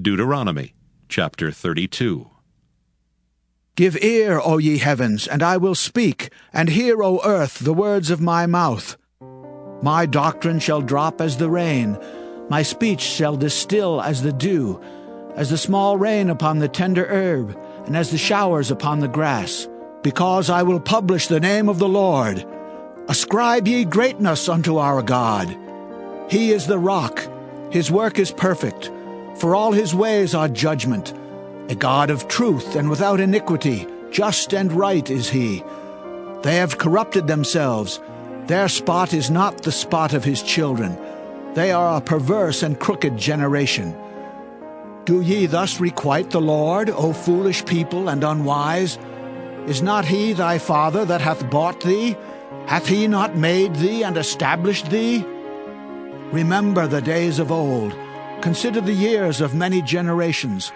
Deuteronomy chapter 32. Give ear, O ye heavens, and I will speak, and hear, O earth, the words of my mouth. My doctrine shall drop as the rain, my speech shall distill as the dew, as the small rain upon the tender herb, and as the showers upon the grass. Because I will publish the name of the Lord. Ascribe ye greatness unto our God. He is the rock, his work is perfect, for all his ways are judgment. A God of truth and without iniquity, just and right is he. They have corrupted themselves. Their spot is not the spot of his children. They are a perverse and crooked generation. Do ye thus requite the Lord, O foolish people and unwise? Is not he thy father that hath bought thee? Hath he not made thee and established thee? Remember the days of old. Consider the years of many generations.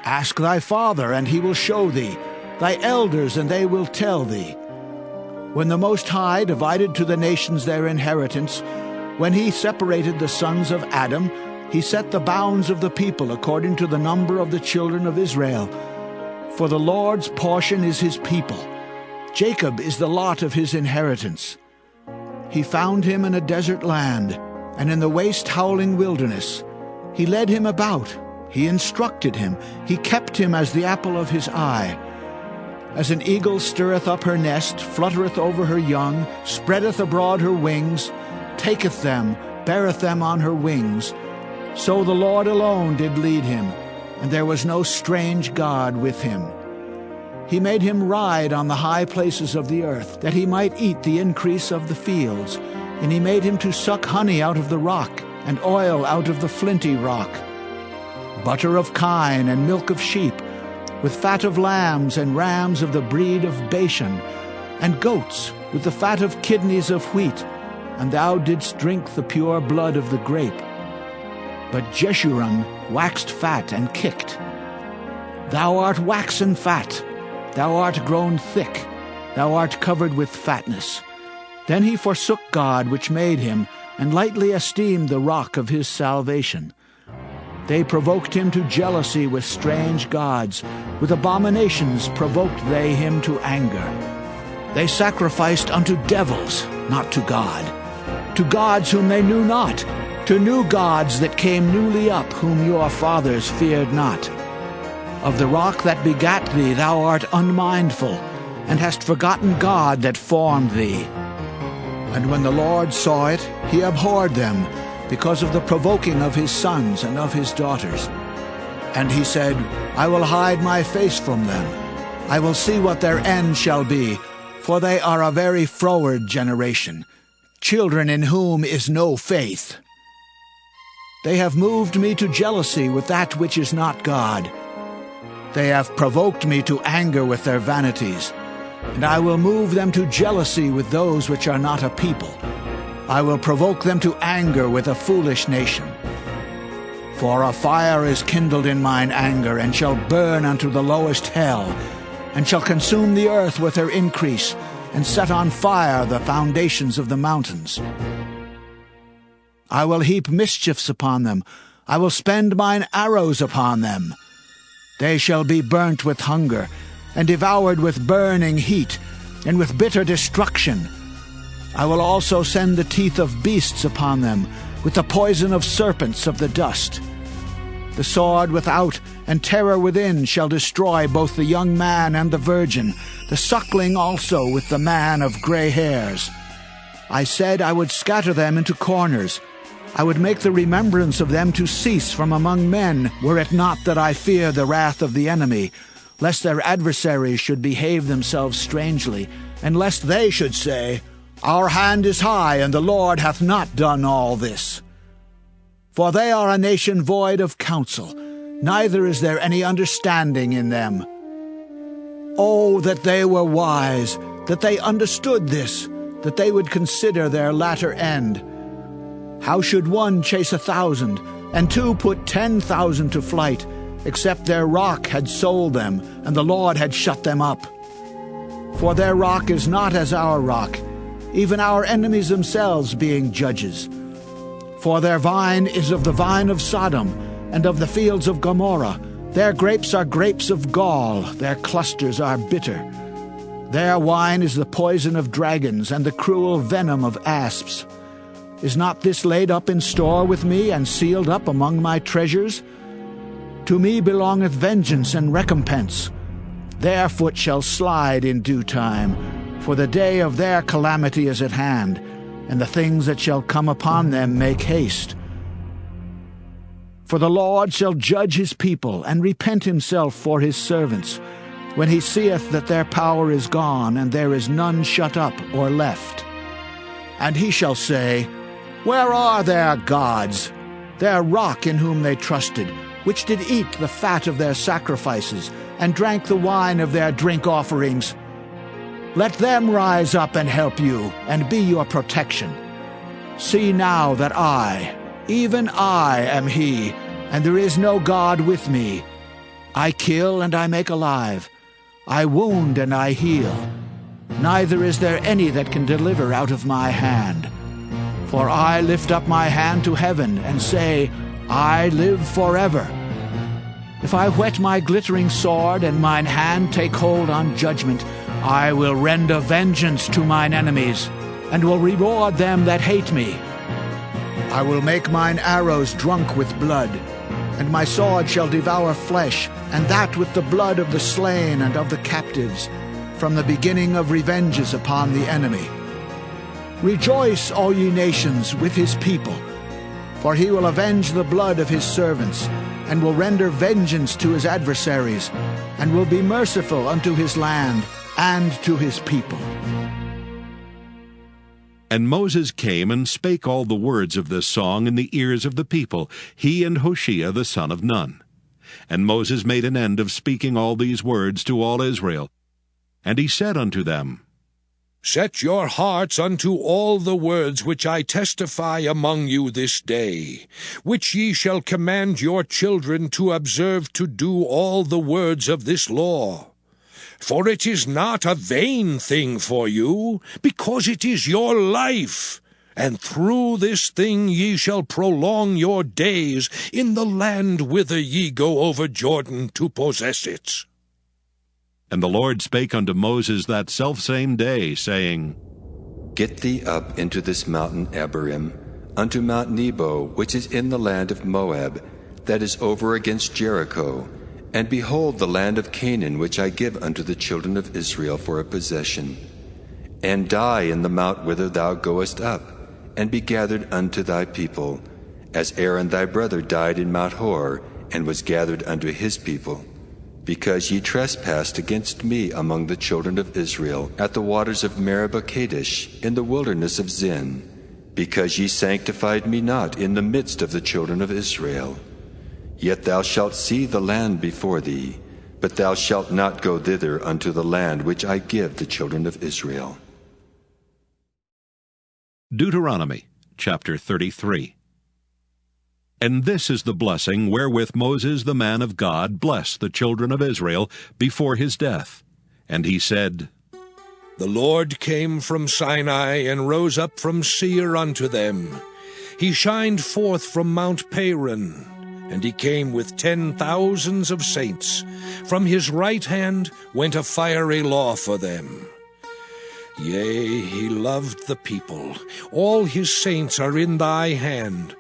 Ask thy father, and he will show thee, thy elders, and they will tell thee. When the Most High divided to the nations their inheritance, when he separated the sons of Adam, he set the bounds of the people according to the number of the children of Israel. For the Lord's portion is his people. Jacob is the lot of his inheritance. He found him in a desert land, and in the waste howling wilderness. He led him about, he instructed him, he kept him as the apple of his eye. As an eagle stirreth up her nest, fluttereth over her young, spreadeth abroad her wings, taketh them, beareth them on her wings. So the Lord alone did lead him, and there was no strange God with him. He made him ride on the high places of the earth, that he might eat the increase of the fields. And he made him to suck honey out of the rock, and oil out of the flinty rock. Butter of kine and milk of sheep, with fat of lambs and rams of the breed of Bashan, and goats with the fat of kidneys of wheat. And thou didst drink the pure blood of the grape. But Jeshurun waxed fat and kicked. Thou art waxen fat, thou art grown thick, thou art covered with fatness. Then he forsook God which made him, and lightly esteemed the rock of his salvation. They provoked him to jealousy with strange gods. With abominations provoked they him to anger. They sacrificed unto devils, not to God. To gods whom they knew not, to new gods that came newly up, whom your fathers feared not. Of the rock that begat thee thou art unmindful, and hast forgotten God that formed thee. And when the Lord saw it, he abhorred them, because of the provoking of his sons and of his daughters. And he said, I will hide my face from them. I will see what their end shall be, for they are a very froward generation, children in whom is no faith. They have moved me to jealousy with that which is not God. They have provoked me to anger with their vanities. And I will move them to jealousy with those which are not a people. I will provoke them to anger with a foolish nation. For a fire is kindled in mine anger, and shall burn unto the lowest hell, and shall consume the earth with her increase, and set on fire the foundations of the mountains. I will heap mischiefs upon them. I will spend mine arrows upon them. They shall be burnt with hunger, and devoured with burning heat, and with bitter destruction. I will also send the teeth of beasts upon them, with the poison of serpents of the dust. The sword without and terror within shall destroy both the young man and the virgin, the suckling also with the man of gray hairs. I said I would scatter them into corners. I would make the remembrance of them to cease from among men, were it not that I fear the wrath of the enemy, lest their adversaries should behave themselves strangely, and lest they should say, Our hand is high, and the Lord hath not done all this. For they are a nation void of counsel, neither is there any understanding in them. Oh, that they were wise, that they understood this, that they would consider their latter end. How should one chase 1,000, and two put 10,000 to flight, except their rock had sold them, and the Lord had shut them up? For their rock is not as our rock, even our enemies themselves being judges. For their vine is of the vine of Sodom, and of the fields of Gomorrah. Their grapes are grapes of gall, their clusters are bitter. Their wine is the poison of dragons, and the cruel venom of asps. Is not this laid up in store with me, and sealed up among my treasures? To me belongeth vengeance and recompense. Their foot shall slide in due time, for the day of their calamity is at hand, and the things that shall come upon them make haste. For the Lord shall judge his people, and repent himself for his servants, when he seeth that their power is gone, and there is none shut up or left. And he shall say, Where are their gods, their rock in whom they trusted, which did eat the fat of their sacrifices, and drank the wine of their drink offerings? Let them rise up and help you, and be your protection. See now that I, even I, am he, and there is no God with me. I kill and I make alive. I wound and I heal. Neither is there any that can deliver out of my hand. For I lift up my hand to heaven, and say, I live forever. If I whet my glittering sword, and mine hand take hold on judgment, I will render vengeance to mine enemies, and will reward them that hate me. I will make mine arrows drunk with blood, and my sword shall devour flesh, and that with the blood of the slain and of the captives, from the beginning of revenges upon the enemy. Rejoice, all ye nations, with his people, for he will avenge the blood of his servants, and will render vengeance to his adversaries, and will be merciful unto his land and to his people. And Moses came and spake all the words of this song in the ears of the people, he and Hoshea the son of Nun. And Moses made an end of speaking all these words to all Israel. And he said unto them, Set your hearts unto all the words which I testify among you this day, which ye shall command your children to observe to do all the words of this law. For it is not a vain thing for you, because it is your life. And through this thing ye shall prolong your days in the land whither ye go over Jordan to possess it. And the Lord spake unto Moses that selfsame day, saying, Get thee up into this mountain Abarim, unto Mount Nebo, which is in the land of Moab, that is over against Jericho, and behold the land of Canaan, which I give unto the children of Israel for a possession. And die in the mount whither thou goest up, and be gathered unto thy people, as Aaron thy brother died in Mount Hor, and was gathered unto his people. Because ye trespassed against me among the children of Israel, at the waters of Meribah Kadesh, in the wilderness of Zin, because ye sanctified me not in the midst of the children of Israel. Yet thou shalt see the land before thee, but thou shalt not go thither unto the land which I give the children of Israel. Deuteronomy chapter 33. And this is the blessing wherewith Moses the man of God blessed the children of Israel before his death. And he said, The Lord came from Sinai, and rose up from Seir unto them. He shined forth from Mount Paran, and he came with 10,000s of saints. From his right hand went a fiery law for them. Yea, he loved the people. All his saints are in thy hand,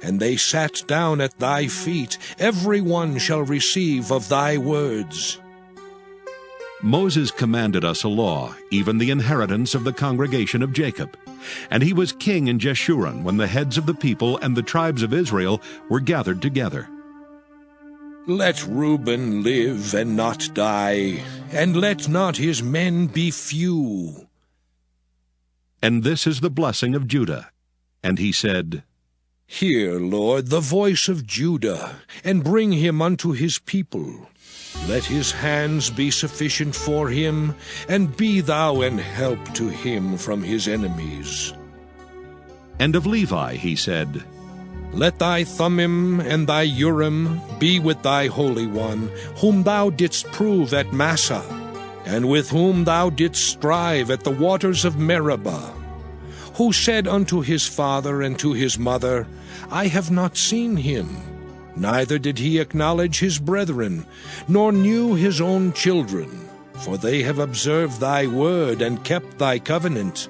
and they sat down at thy feet. Every one shall receive of thy words. Moses commanded us a law, even the inheritance of the congregation of Jacob. And he was king in Jeshurun when the heads of the people and the tribes of Israel were gathered together. Let Reuben live and not die, and let not his men be few. And this is the blessing of Judah. And he said, Hear, Lord, the voice of Judah, and bring him unto his people. Let his hands be sufficient for him, and be thou an help to him from his enemies. And of Levi he said, Let thy Thummim and thy Urim be with thy Holy One, whom thou didst prove at Massah, and with whom thou didst strive at the waters of Meribah, who said unto his father and to his mother, I have not seen him, Neither did he acknowledge his brethren, nor knew his own children, for they have observed thy word and kept thy covenant.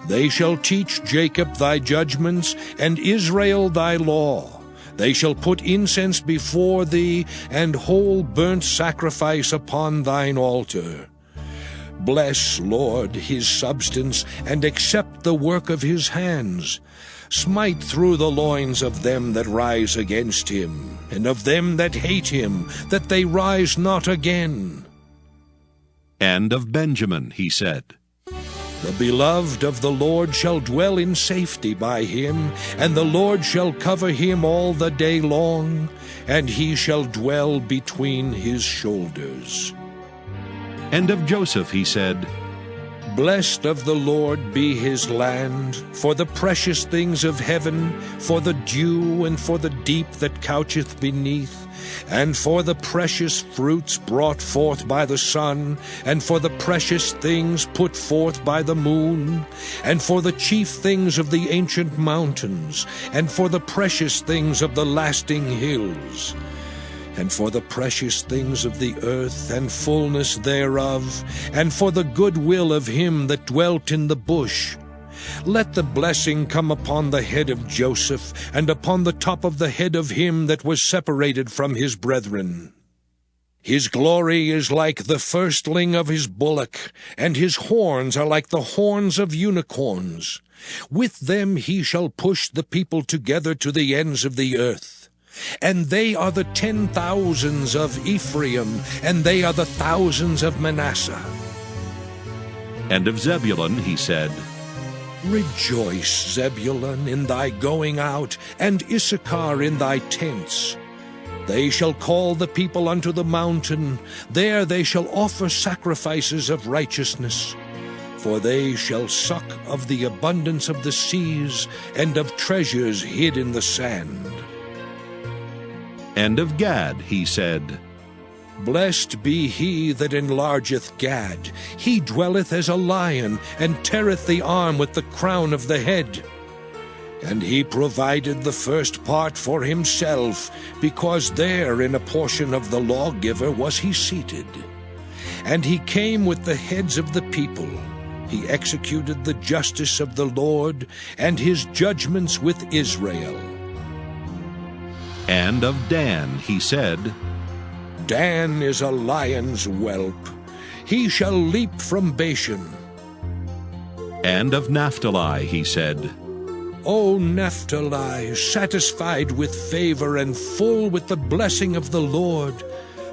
They shall teach Jacob thy judgments, and Israel thy law. They shall put incense before thee, and whole burnt sacrifice upon thine altar. Bless, Lord, his substance, and accept the work of his hands. Smite through the loins of them that rise against him, and of them that hate him, that they rise not again. And of Benjamin he said, The beloved of the Lord shall dwell in safety by him, and the Lord shall cover him all the day long, and he shall dwell between his shoulders. And of Joseph he said, Blessed of the Lord be his land, for the precious things of heaven, for the dew and for the deep that coucheth beneath, and for the precious fruits brought forth by the sun, and for the precious things put forth by the moon, and for the chief things of the ancient mountains, and for the precious things of the lasting hills, and for the precious things of the earth and fullness thereof, and for the good will of him that dwelt in the bush. Let the blessing come upon the head of Joseph, and upon the top of the head of him that was separated from his brethren. His glory is like the firstling of his bullock, and his horns are like the horns of unicorns. With them he shall push the people together to the ends of the earth. And they are the 10,000s of Ephraim, and they are the thousands of Manasseh. And of Zebulun he said, Rejoice, Zebulun, in thy going out, and Issachar in thy tents. They shall call the people unto the mountain. There they shall offer sacrifices of righteousness. For they shall suck of the abundance of the seas, and of treasures hid in the sand. And of Gad he said, Blessed be he that enlargeth Gad. He dwelleth as a lion, and teareth the arm with the crown of the head. And he provided the first part for himself, because there in a portion of the lawgiver was he seated. And he came with the heads of the people. He executed the justice of the Lord, and his judgments with Israel. And of Dan he said, Dan is a lion's whelp. He shall leap from Bashan. And of Naphtali he said, O Naphtali, satisfied with favor and full with the blessing of the Lord,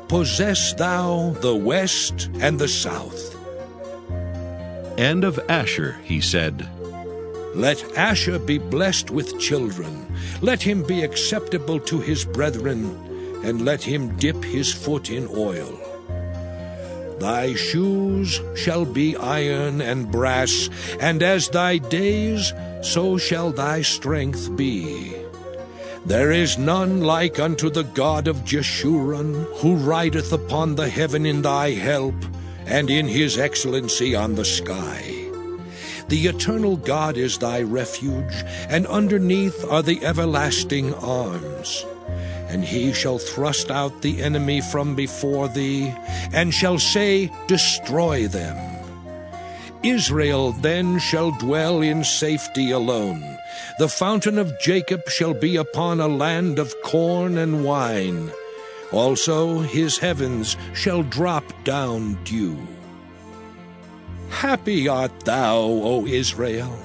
possess thou the west and the south. And of Asher he said, Let Asher be blessed with children. Let him be acceptable to his brethren, and let him dip his foot in oil. Thy shoes shall be iron and brass, and as thy days, so shall thy strength be. There is none like unto the God of Jeshurun, who rideth upon the heaven in thy help, and in his excellency on the sky. The eternal God is thy refuge, and underneath are the everlasting arms. And he shall thrust out the enemy from before thee, and shall say, Destroy them. Israel then shall dwell in safety alone. The fountain of Jacob shall be upon a land of corn and wine. Also his heavens shall drop down dew. Happy art thou, O Israel!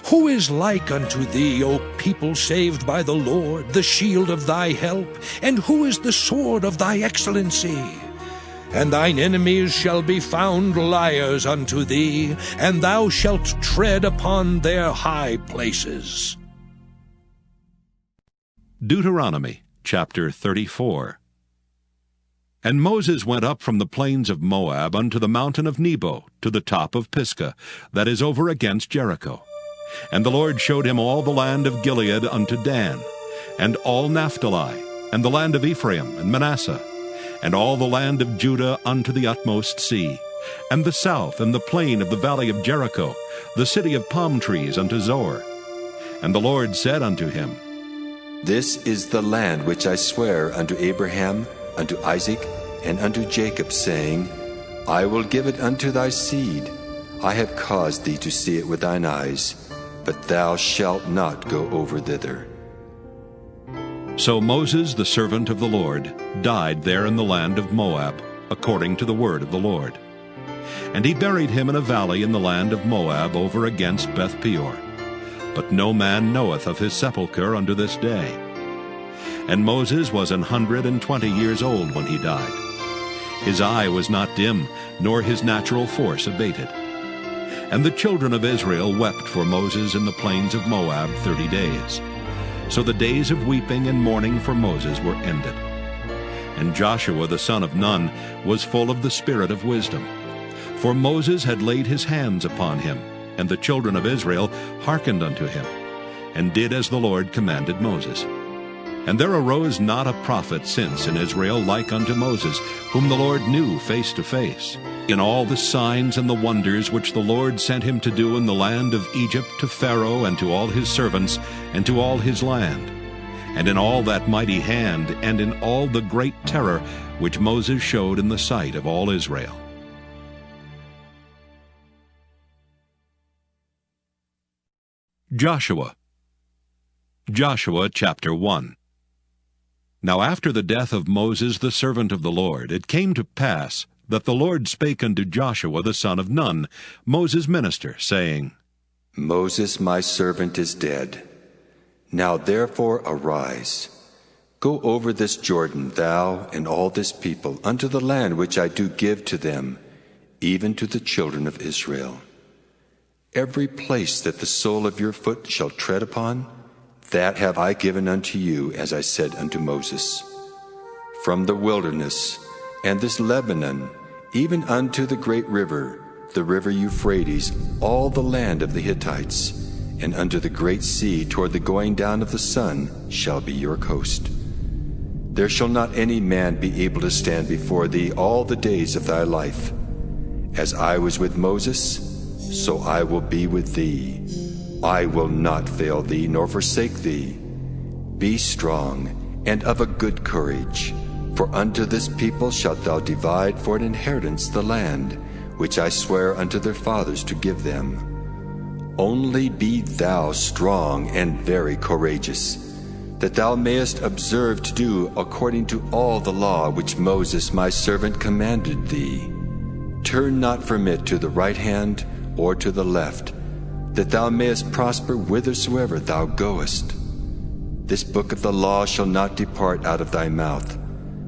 Who is like unto thee, O people saved by the Lord, the shield of thy help? And who is the sword of thy excellency? And thine enemies shall be found liars unto thee, and thou shalt tread upon their high places. Deuteronomy chapter 34. And Moses went up from the plains of Moab unto the mountain of Nebo, to the top of Pisgah, that is over against Jericho. And the Lord showed him all the land of Gilead unto Dan, and all Naphtali, and the land of Ephraim and Manasseh, and all the land of Judah unto the utmost sea, and the south and the plain of the valley of Jericho, the city of palm trees unto Zoar. And the Lord said unto him, This is the land which I swear unto Abraham, unto Isaac, and unto Jacob, saying, I will give it unto thy seed. I have caused thee to see it with thine eyes, but thou shalt not go over thither. So Moses, the servant of the Lord, died there in the land of Moab, according to the word of the Lord. And he buried him in a valley in the land of Moab over against Beth-peor. But no man knoweth of his sepulchre unto this day. And Moses was 120 years old when he died. His eye was not dim, nor his natural force abated. And the children of Israel wept for Moses in the plains of Moab 30 days. So the days of weeping and mourning for Moses were ended. And Joshua the son of Nun was full of the spirit of wisdom. For Moses had laid his hands upon him, and the children of Israel hearkened unto him, and did as the Lord commanded Moses. And there arose not a prophet since in Israel like unto Moses, whom the Lord knew face to face, in all the signs and the wonders which the Lord sent him to do in the land of Egypt to Pharaoh and to all his servants and to all his land, and in all that mighty hand and in all the great terror which Moses showed in the sight of all Israel. Joshua chapter 1. Now after the death of Moses the servant of the Lord, it came to pass that the Lord spake unto Joshua the son of Nun, Moses' minister, saying, Moses my servant is dead. Now therefore arise, go over this Jordan, thou and all this people, unto the land which I do give to them, even to the children of Israel. Every place that the sole of your foot shall tread upon, that have I given unto you, as I said unto Moses. From the wilderness and this Lebanon, even unto the great river, the river Euphrates, all the land of the Hittites, and unto the great sea toward the going down of the sun shall be your coast. There shall not any man be able to stand before thee all the days of thy life. As I was with Moses, so I will be with thee. I will not fail thee nor forsake thee. Be strong and of a good courage, for unto this people shalt thou divide for an inheritance the land, which I swear unto their fathers to give them. Only be thou strong and very courageous, that thou mayest observe to do according to all the law which Moses my servant commanded thee. Turn not from it to the right hand or to the left, that thou mayest prosper whithersoever thou goest. This book of the law shall not depart out of thy mouth,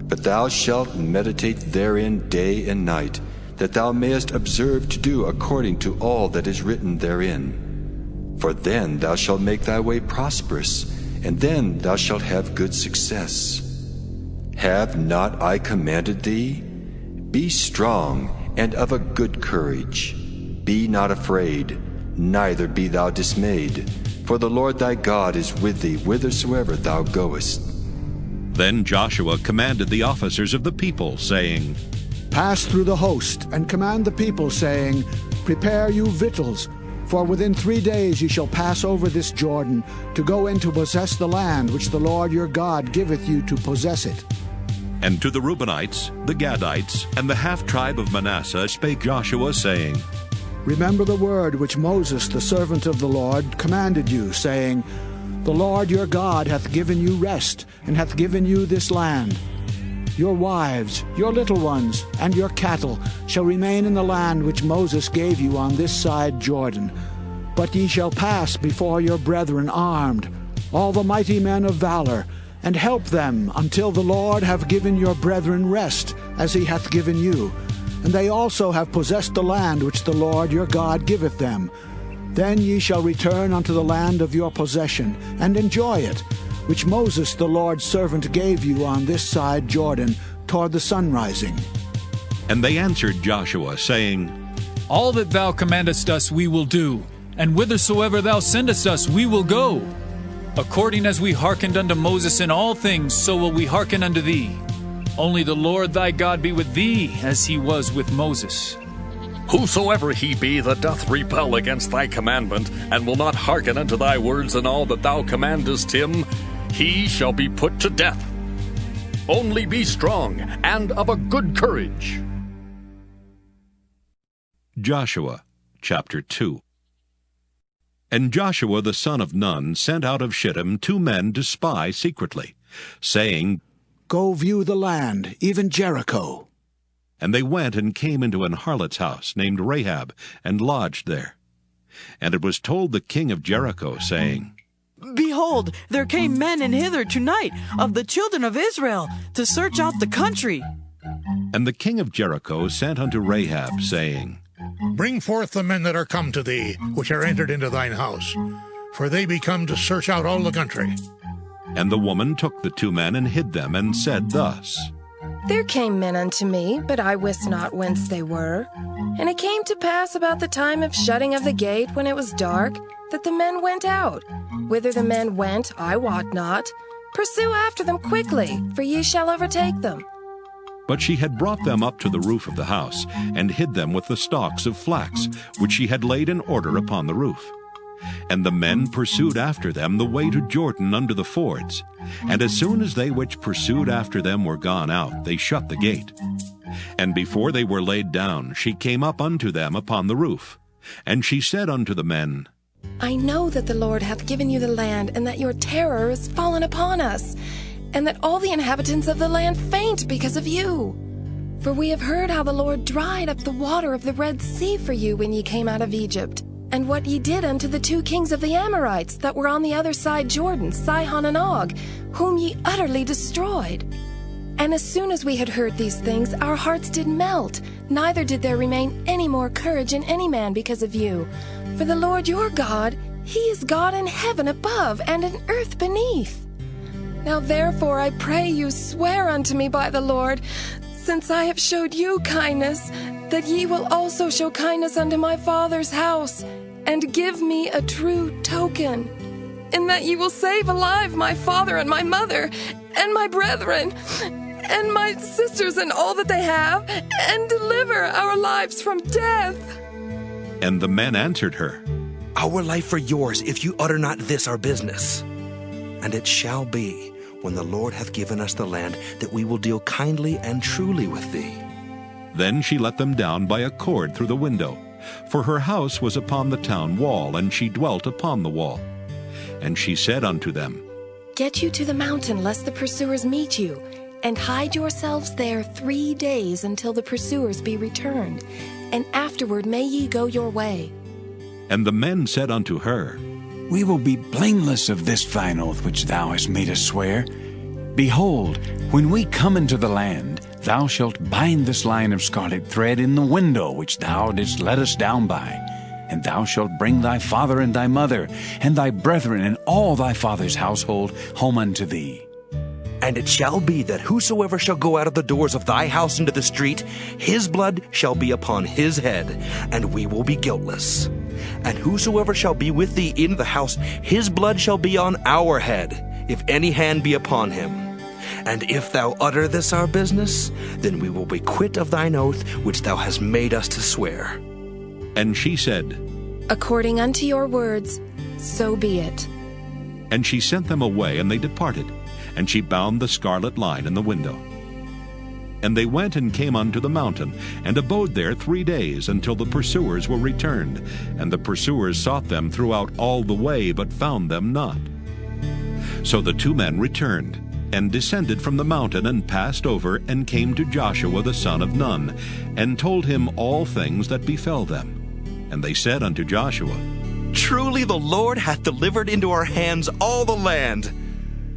but thou shalt meditate therein day and night, that thou mayest observe to do according to all that is written therein. For then thou shalt make thy way prosperous, and then thou shalt have good success. Have not I commanded thee? Be strong and of a good courage. Be not afraid, neither be thou dismayed, for the Lord thy God is with thee whithersoever thou goest. Then Joshua commanded the officers of the people, saying, Pass through the host, and command the people, saying, Prepare you victuals, for within 3 days ye shall pass over this Jordan, to go in to possess the land which the Lord your God giveth you to possess it. And to the Reubenites, the Gadites, and the half-tribe of Manasseh spake Joshua, saying, Remember the word which Moses the servant of the Lord commanded you, saying, The Lord your God hath given you rest, and hath given you this land. Your wives, your little ones, and your cattle shall remain in the land which Moses gave you on this side Jordan. But ye shall pass before your brethren armed, all the mighty men of valor, and help them until the Lord have given your brethren rest, as he hath given you. And they also have possessed the land which the Lord your God giveth them. Then ye shall return unto the land of your possession, and enjoy it, which Moses the Lord's servant gave you on this side Jordan, toward the sunrising. And they answered Joshua, saying, All that thou commandest us we will do, and whithersoever thou sendest us we will go. According as we hearkened unto Moses in all things, so will we hearken unto thee. Only the Lord thy God be with thee, as he was with Moses. Whosoever he be that doth rebel against thy commandment, and will not hearken unto thy words in all that thou commandest him, he shall be put to death. Only be strong and of a good courage. Joshua chapter 2. And Joshua the son of Nun sent out of Shittim 2 men to spy secretly, saying, Go view the land, even Jericho. And they went and came into an harlot's house named Rahab, and lodged there. And it was told the king of Jericho, saying, Behold, there came men in hither tonight of the children of Israel to search out the country. And the king of Jericho sent unto Rahab, saying, Bring forth the men that are come to thee, which are entered into thine house, for they be come to search out all the country. And the woman took the 2 men and hid them, and said thus, There came men unto me, but I wist not whence they were. And it came to pass about the time of shutting of the gate, when it was dark, that the men went out. Whither the men went, I wot not. Pursue after them quickly, for ye shall overtake them. But she had brought them up to the roof of the house, and hid them with the stalks of flax, which she had laid in order upon the roof. And the men pursued after them the way to Jordan under the fords. And as soon as they which pursued after them were gone out, they shut the gate. And before they were laid down, she came up unto them upon the roof. And she said unto the men, I know that the Lord hath given you the land, and that your terror is fallen upon us, and that all the inhabitants of the land faint because of you. For we have heard how the Lord dried up the water of the Red Sea for you when ye came out of Egypt, and what ye did unto the 2 kings of the Amorites that were on the other side Jordan, Sihon and Og, whom ye utterly destroyed. And as soon as we had heard these things, our hearts did melt, neither did there remain any more courage in any man because of you. For the Lord your God, he is God in heaven above and in earth beneath. Now therefore I pray you swear unto me by the Lord, since I have showed you kindness, that ye will also show kindness unto my father's house, and give me a true token, in that ye will save alive my father and my mother, and my brethren, and my sisters and all that they have, and deliver our lives from death. And the men answered her, Our life for yours, if you utter not this our business. And it shall be, when the Lord hath given us the land, that we will deal kindly and truly with thee. Then she let them down by a cord through the window, for her house was upon the town wall, and she dwelt upon the wall. And she said unto them, Get you to the mountain, lest the pursuers meet you, and hide yourselves there 3 days until the pursuers be returned, and afterward may ye go your way. And the men said unto her, We will be blameless of this thine oath which thou hast made us swear. Behold, when we come into the land, thou shalt bind this line of scarlet thread in the window which thou didst let us down by, and thou shalt bring thy father and thy mother, and thy brethren and all thy father's household home unto thee. And it shall be that whosoever shall go out of the doors of thy house into the street, his blood shall be upon his head, and we will be guiltless. And whosoever shall be with thee in the house, his blood shall be on our head, if any hand be upon him. And if thou utter this our business, then we will be quit of thine oath which thou hast made us to swear. And she said, According unto your words, so be it. And she sent them away, and they departed. And she bound the scarlet line in the window. And they went and came unto the mountain, and abode there 3 days, until the pursuers were returned. And the pursuers sought them throughout all the way, but found them not. So the 2 men returned, and descended from the mountain, and passed over, and came to Joshua the son of Nun, and told him all things that befell them. And they said unto Joshua, Truly the Lord hath delivered into our hands all the land,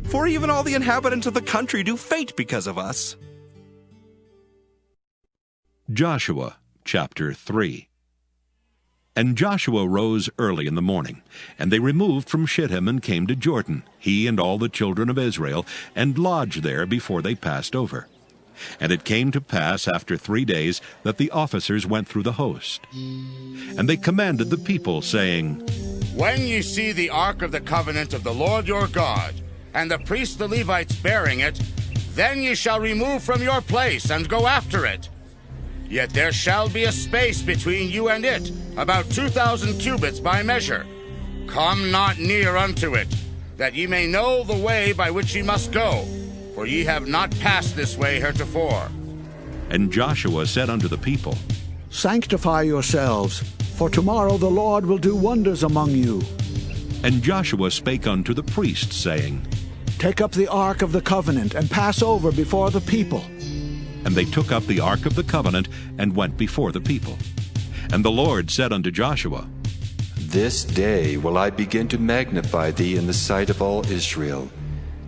for even all the inhabitants of the country do faint because of us. Joshua chapter 3. And Joshua rose early in the morning, and they removed from Shittim and came to Jordan, he and all the children of Israel, and lodged there before they passed over. And it came to pass after 3 days that the officers went through the host. And they commanded the people, saying, When ye see the ark of the covenant of the Lord your God, and the priests the Levites bearing it, then ye shall remove from your place and go after it. Yet there shall be a space between you and it, about 2,000 cubits by measure. Come not near unto it, that ye may know the way by which ye must go, for ye have not passed this way heretofore. And Joshua said unto the people, Sanctify yourselves, for tomorrow the Lord will do wonders among you. And Joshua spake unto the priests, saying, Take up the ark of the covenant, and pass over before the people. And they took up the ark of the covenant, and went before the people. And the Lord said unto Joshua, This day will I begin to magnify thee in the sight of all Israel,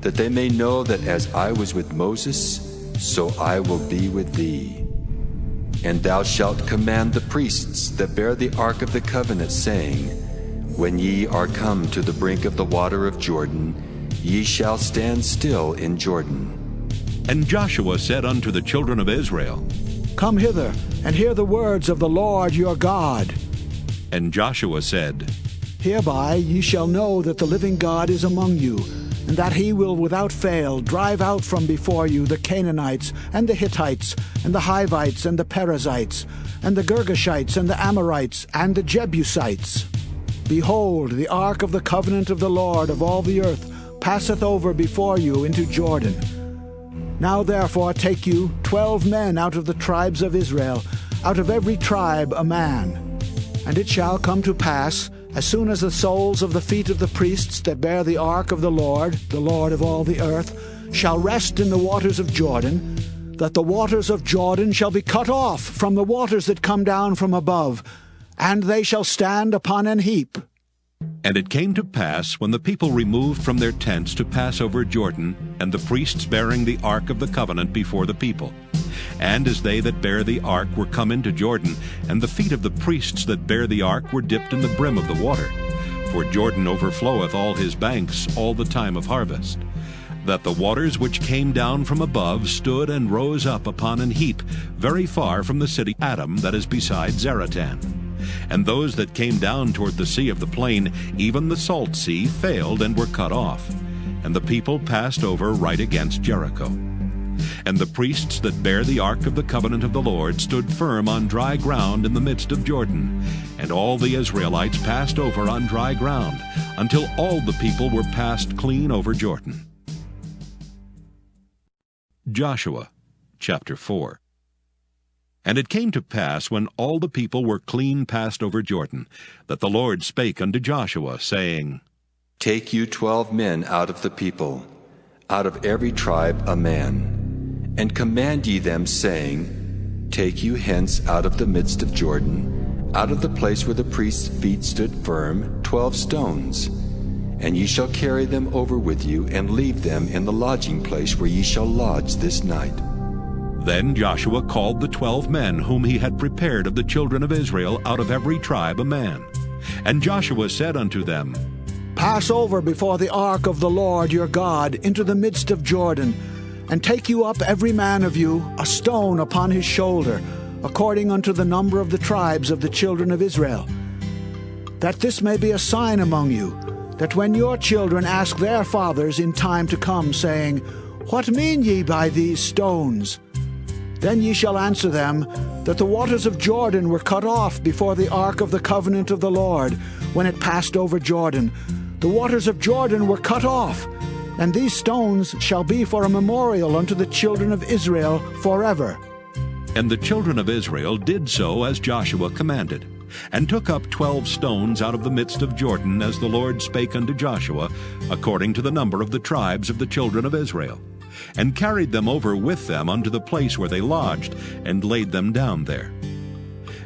that they may know that as I was with Moses, so I will be with thee. And thou shalt command the priests that bear the ark of the covenant, saying, When ye are come to the brink of the water of Jordan, ye shall stand still in Jordan. And Joshua said unto the children of Israel, Come hither, and hear the words of the Lord your God. And Joshua said, Hereby ye shall know that the living God is among you, and that he will without fail drive out from before you the Canaanites, and the Hittites, and the Hivites, and the Perizzites, and the Girgashites, and the Amorites, and the Jebusites. Behold, the ark of the covenant of the Lord of all the earth passeth over before you into Jordan. Now therefore take you 12 men out of the tribes of Israel, out of every tribe a man. And it shall come to pass, as soon as the soles of the feet of the priests that bear the ark of the Lord of all the earth, shall rest in the waters of Jordan, that the waters of Jordan shall be cut off from the waters that come down from above, and they shall stand upon an heap. And it came to pass, when the people removed from their tents to pass over Jordan, and the priests bearing the ark of the covenant before the people, and as they that bear the ark were come into Jordan, and the feet of the priests that bear the ark were dipped in the brim of the water, for Jordan overfloweth all his banks all the time of harvest, that the waters which came down from above stood and rose up upon an heap, very far from the city Adam that is beside Zaratan. And those that came down toward the sea of the plain, even the salt sea, failed and were cut off. And the people passed over right against Jericho. And the priests that bear the ark of the covenant of the Lord stood firm on dry ground in the midst of Jordan. And all the Israelites passed over on dry ground, until all the people were passed clean over Jordan. Joshua chapter 4. And it came to pass, when all the people were clean passed over Jordan, that the Lord spake unto Joshua, saying, Take you 12 men out of the people, out of every tribe a man, and command ye them, saying, Take you hence out of the midst of Jordan, out of the place where the priest's feet stood firm, 12 stones. And ye shall carry them over with you, and leave them in the lodging place where ye shall lodge this night. Then Joshua called the 12 men whom he had prepared of the children of Israel out of every tribe a man. And Joshua said unto them, Pass over before the ark of the Lord your God into the midst of Jordan, and take you up every man of you a stone upon his shoulder, according unto the number of the tribes of the children of Israel, that this may be a sign among you, that when your children ask their fathers in time to come, saying, What mean ye by these stones? Then ye shall answer them, that the waters of Jordan were cut off before the ark of the covenant of the Lord, when it passed over Jordan. The waters of Jordan were cut off, and these stones shall be for a memorial unto the children of Israel forever. And the children of Israel did so as Joshua commanded, and took up 12 stones out of the midst of Jordan, as the Lord spake unto Joshua, according to the number of the tribes of the children of Israel, and carried them over with them unto the place where they lodged, and laid them down there.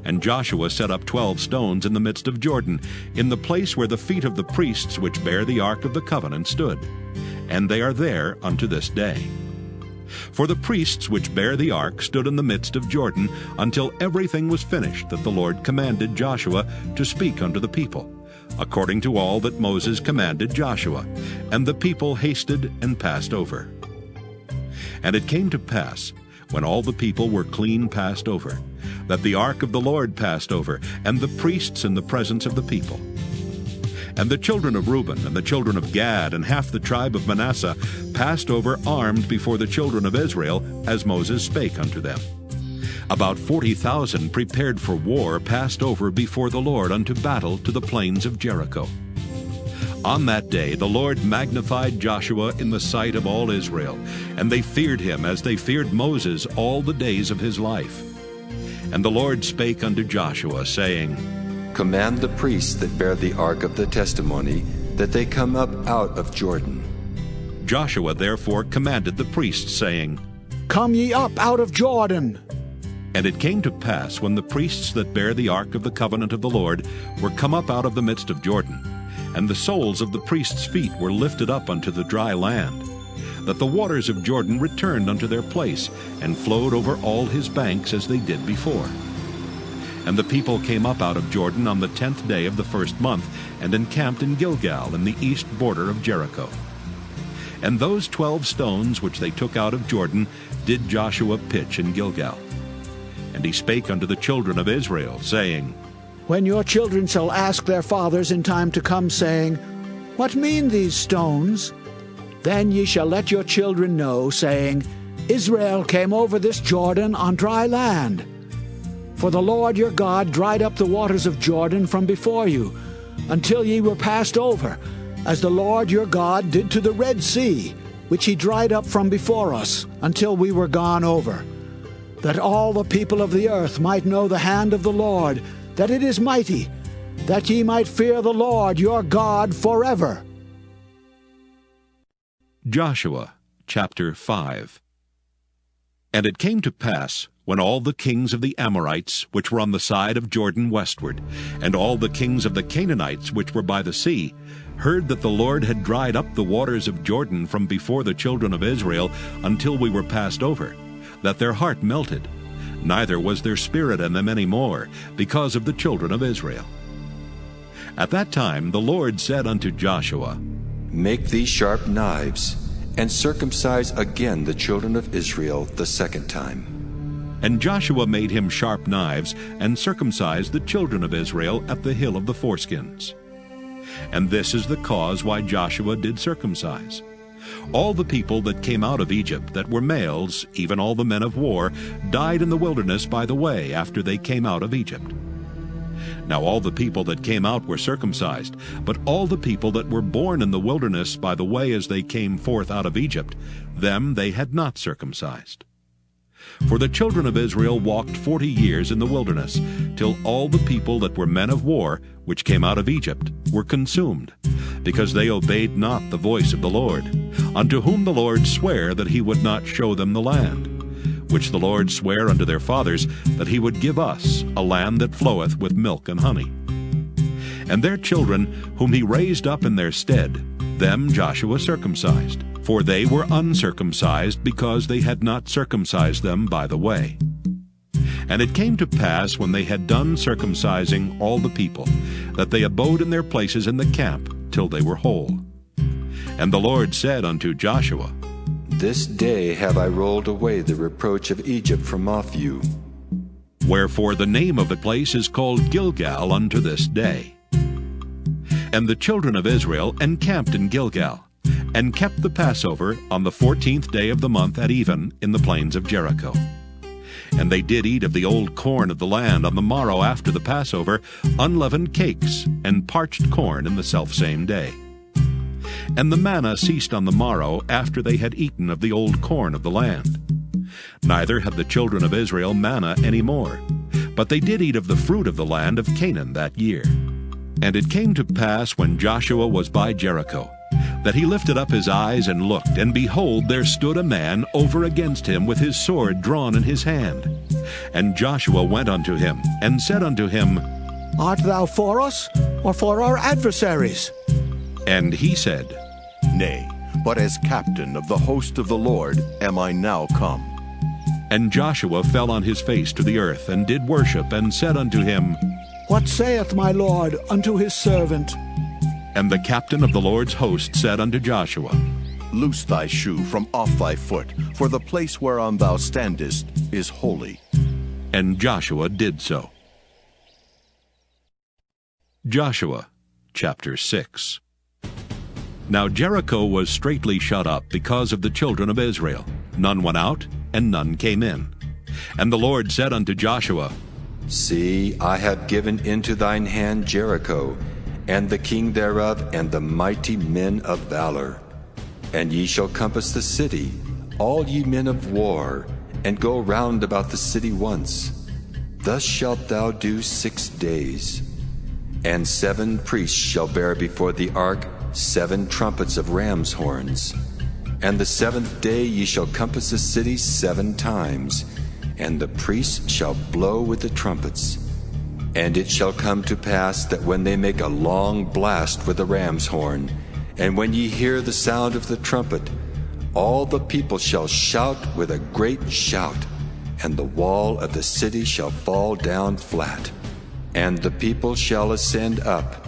And Joshua set up 12 stones in the midst of Jordan, in the place where the feet of the priests which bear the ark of the covenant stood, and they are there unto this day. For the priests which bear the ark stood in the midst of Jordan, until everything was finished that the Lord commanded Joshua to speak unto the people, according to all that Moses commanded Joshua. And the people hasted and passed over. And it came to pass, when all the people were clean passed over, that the ark of the Lord passed over, and the priests in the presence of the people. And the children of Reuben and the children of Gad and half the tribe of Manasseh passed over armed before the children of Israel, as Moses spake unto them. About 40,000 prepared for war passed over before the Lord unto battle to the plains of Jericho. On that day the Lord magnified Joshua in the sight of all Israel, and they feared him as they feared Moses all the days of his life. And the Lord spake unto Joshua, saying, Command the priests that bear the ark of the testimony, that they come up out of Jordan. Joshua therefore commanded the priests, saying, Come ye up out of Jordan. And it came to pass, when the priests that bear the ark of the covenant of the Lord were come up out of the midst of Jordan, and the soles of the priests' feet were lifted up unto the dry land, that the waters of Jordan returned unto their place, and flowed over all his banks as they did before. And the people came up out of Jordan on the 10th day of the first month, and encamped in Gilgal in the east border of Jericho. And those 12 stones which they took out of Jordan did Joshua pitch in Gilgal. And he spake unto the children of Israel, saying, When your children shall ask their fathers in time to come, saying, What mean these stones? Then ye shall let your children know, saying, Israel came over this Jordan on dry land. For the Lord your God dried up the waters of Jordan from before you, until ye were passed over, as the Lord your God did to the Red Sea, which he dried up from before us, until we were gone over, that all the people of the earth might know the hand of the Lord, that it is mighty, that ye might fear the Lord your God forever. Joshua chapter 5. And it came to pass, when all the kings of the Amorites, which were on the side of Jordan westward, and all the kings of the Canaanites, which were by the sea, heard that the Lord had dried up the waters of Jordan from before the children of Israel until we were passed over, that their heart melted, neither was there spirit in them any more, because of the children of Israel. At that time the Lord said unto Joshua, Make thee sharp knives, and circumcise again the children of Israel the second time. And Joshua made him sharp knives, and circumcised the children of Israel at the hill of the foreskins. And this is the cause why Joshua did circumcise. All the people that came out of Egypt that were males, even all the men of war, died in the wilderness by the way after they came out of Egypt. Now all the people that came out were circumcised, but all the people that were born in the wilderness by the way as they came forth out of Egypt, them they had not circumcised. For the children of Israel walked 40 years in the wilderness, till all the people that were men of war, which came out of Egypt, were consumed, because they obeyed not the voice of the Lord, unto whom the Lord sware that he would not show them the land, which the Lord sware unto their fathers, that he would give us a land that floweth with milk and honey. And their children, whom he raised up in their stead, them Joshua circumcised, for they were uncircumcised, because they had not circumcised them by the way. And it came to pass, when they had done circumcising all the people, that they abode in their places in the camp till they were whole. And the Lord said unto Joshua, This day have I rolled away the reproach of Egypt from off you. Wherefore the name of the place is called Gilgal unto this day. And the children of Israel encamped in Gilgal, and kept the Passover on the 14th day of the month at even in the plains of Jericho. And they did eat of the old corn of the land on the morrow after the Passover, unleavened cakes, and parched corn in the selfsame day. And the manna ceased on the morrow after they had eaten of the old corn of the land. Neither had the children of Israel manna any more, but they did eat of the fruit of the land of Canaan that year. And it came to pass, when Joshua was by Jericho, that he lifted up his eyes and looked, and behold, there stood a man over against him with his sword drawn in his hand. And Joshua went unto him, and said unto him, Art thou for us, or for our adversaries? And he said, Nay, but as captain of the host of the Lord am I now come. And Joshua fell on his face to the earth, and did worship, and said unto him, What saith my Lord unto his servant? And the captain of the Lord's host said unto Joshua, Loose thy shoe from off thy foot, for the place whereon thou standest is holy. And Joshua did so. Joshua chapter 6. Now Jericho was straitly shut up because of the children of Israel. None went out, and none came in. And the Lord said unto Joshua, See, I have given into thine hand Jericho, and the king thereof, and the mighty men of valor. And ye shall compass the city, all ye men of war, and go round about the city once. Thus shalt thou do 6 days. And 7 priests shall bear before the ark 7 trumpets of ram's horns. And the 7th day ye shall compass the city 7 times, and the priests shall blow with the trumpets. And it shall come to pass that when they make a long blast with the ram's horn, and when ye hear the sound of the trumpet, all the people shall shout with a great shout, and the wall of the city shall fall down flat. And the people shall ascend up,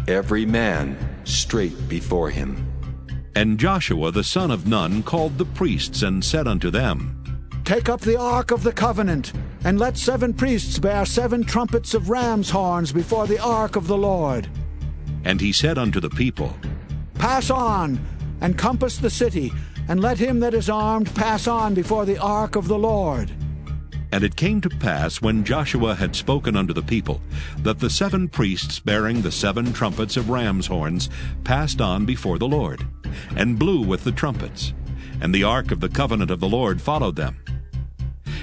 every man straight before him. And Joshua the son of Nun called the priests, and said unto them, Take up the ark of the covenant, and let 7 priests bear 7 trumpets of ram's horns before the ark of the Lord. And he said unto the people, Pass on, and compass the city, and let him that is armed pass on before the ark of the Lord. And it came to pass, when Joshua had spoken unto the people, that the 7 priests bearing the 7 trumpets of ram's horns passed on before the Lord, and blew with the trumpets. And the ark of the covenant of the Lord followed them.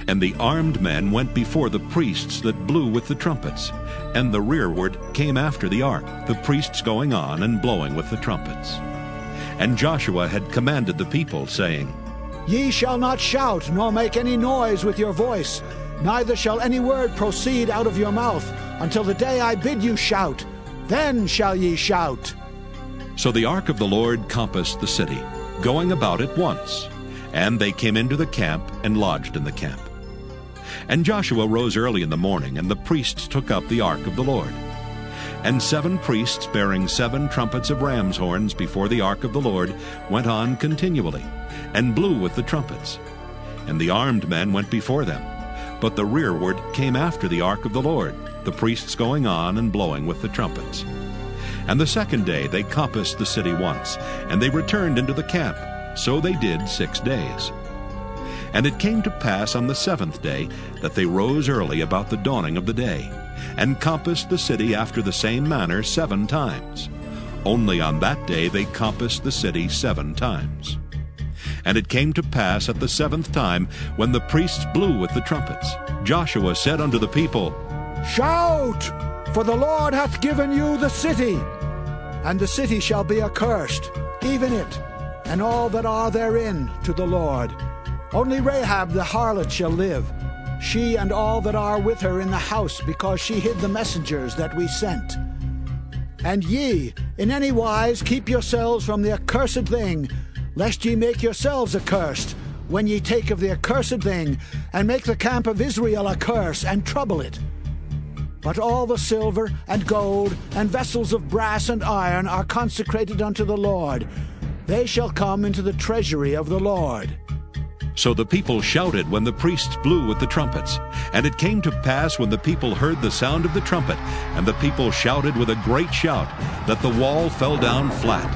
And the armed men went before the priests that blew with the trumpets, and the rearward came after the ark, the priests going on and blowing with the trumpets. And Joshua had commanded the people, saying, Ye shall not shout, nor make any noise with your voice, neither shall any word proceed out of your mouth, until the day I bid you shout. Then shall ye shout. So the ark of the Lord compassed the city, going about it once. And they came into the camp, and lodged in the camp. And Joshua rose early in the morning, and the priests took up the ark of the Lord. And 7 priests bearing 7 trumpets of ram's horns before the ark of the Lord went on continually, and blew with the trumpets. And the armed men went before them, but the rearward came after the ark of the Lord, the priests going on and blowing with the trumpets. And the 2nd day they compassed the city once, and they returned into the camp. So they did 6 days. And it came to pass on the 7th day that they rose early about the dawning of the day, and compassed the city after the same manner 7 times. Only on that day they compassed the city 7 times. And it came to pass at the 7th time, when the priests blew with the trumpets, Joshua said unto the people, Shout, for the Lord hath given you the city. And the city shall be accursed, even it, and all that are therein, to the Lord. Only Rahab the harlot shall live, she and all that are with her in the house, because she hid the messengers that we sent. And ye, in any wise, keep yourselves from the accursed thing, lest ye make yourselves accursed, when ye take of the accursed thing, and make the camp of Israel a curse, and trouble it. But all the silver and gold and vessels of brass and iron are consecrated unto the Lord. They shall come into the treasury of the Lord. So the people shouted when the priests blew with the trumpets. And it came to pass, when the people heard the sound of the trumpet, and the people shouted with a great shout, that the wall fell down flat.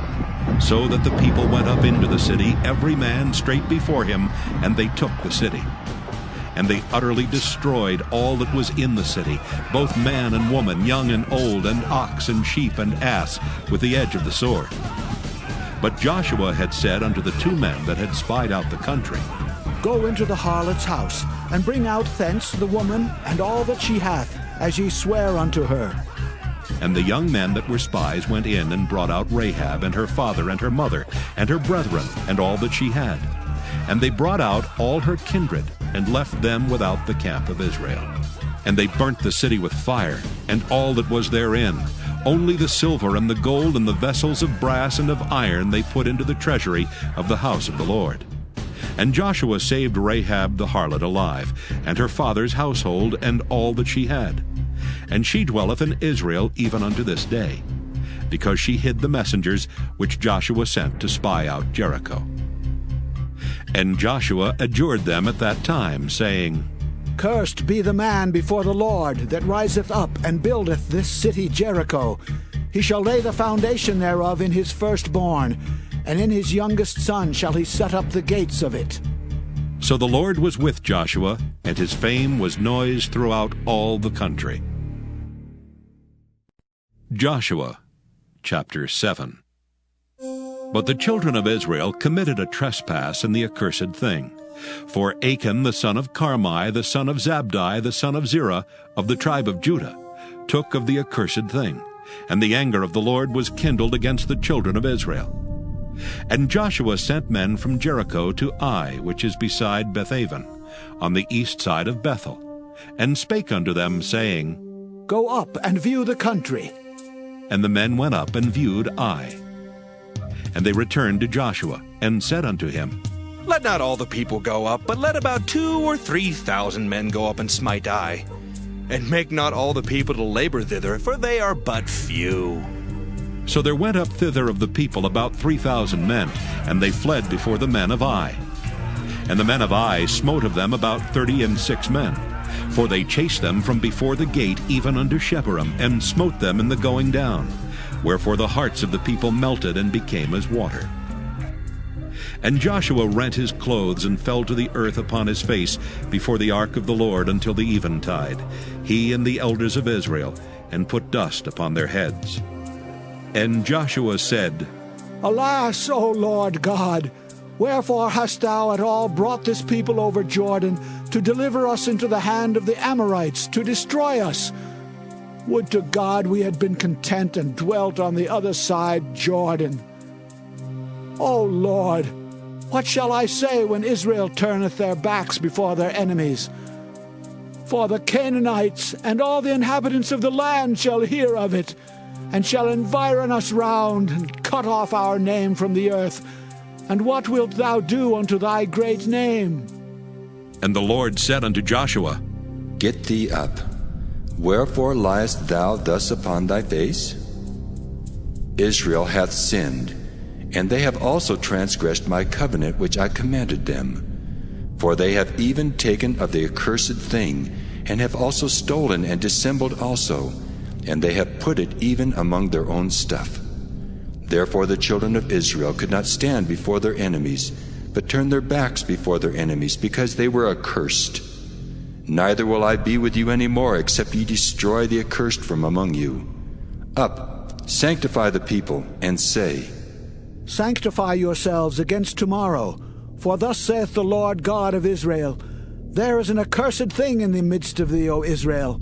So that the people went up into the city, every man straight before him, and they took the city. And they utterly destroyed all that was in the city, both man and woman, young and old, and ox and sheep and ass, with the edge of the sword. But Joshua had said unto the 2 men that had spied out the country, Go into the harlot's house, and bring out thence the woman and all that she hath, as ye swear unto her. And the young men that were spies went in, and brought out Rahab, and her father, and her mother, and her brethren, and all that she had. And they brought out all her kindred, and left them without the camp of Israel. And they burnt the city with fire, and all that was therein. Only the silver and the gold and the vessels of brass and of iron they put into the treasury of the house of the Lord. And Joshua saved Rahab the harlot alive, and her father's household, and all that she had. And she dwelleth in Israel even unto this day, because she hid the messengers which Joshua sent to spy out Jericho. And Joshua adjured them at that time, saying, Cursed be the man before the Lord that riseth up and buildeth this city Jericho. He shall lay the foundation thereof in his firstborn, and in his youngest son shall he set up the gates of it. So the Lord was with Joshua, and his fame was noised throughout all the country. Joshua chapter 7. But the children of Israel committed a trespass in the accursed thing. For Achan the son of Carmi, the son of Zabdi, the son of Zerah, of the tribe of Judah, took of the accursed thing, and the anger of the Lord was kindled against the children of Israel. And Joshua sent men from Jericho to Ai, which is beside Bethaven, on the east side of Bethel, and spake unto them, saying, Go up and view the country. And the men went up and viewed Ai. And they returned to Joshua, and said unto him, Let not all the people go up, but let about 2,000 or 3,000 men go up and smite Ai. And make not all the people to labor thither, for they are but few. So there went up thither of the people about 3,000 men, and they fled before the men of Ai. And the men of Ai smote of them about 36 men, for they chased them from before the gate even unto Shebarim, and smote them in the going down. Wherefore the hearts of the people melted and became as water. And Joshua rent his clothes and fell to the earth upon his face before the ark of the Lord until the eventide, he and the elders of Israel, and put dust upon their heads. And Joshua said, Alas, O Lord God, wherefore hast thou at all brought this people over Jordan to deliver us into the hand of the Amorites, to destroy us? Would to God we had been content and dwelt on the other side Jordan. O Lord, what shall I say when Israel turneth their backs before their enemies? For the Canaanites and all the inhabitants of the land shall hear of it, and shall environ us round, and cut off our name from the earth. And what wilt thou do unto thy great name? And the Lord said unto Joshua, Get thee up. Wherefore liest thou thus upon thy face? Israel hath sinned, and they have also transgressed my covenant which I commanded them. For they have even taken of the accursed thing, and have also stolen and dissembled also, and they have put it even among their own stuff. Therefore the children of Israel could not stand before their enemies, but turned their backs before their enemies, because they were accursed. Neither will I be with you any more, except ye destroy the accursed from among you. Up, sanctify the people, and say, Sanctify yourselves against tomorrow, for thus saith the Lord God of Israel, There is an accursed thing in the midst of thee, O Israel.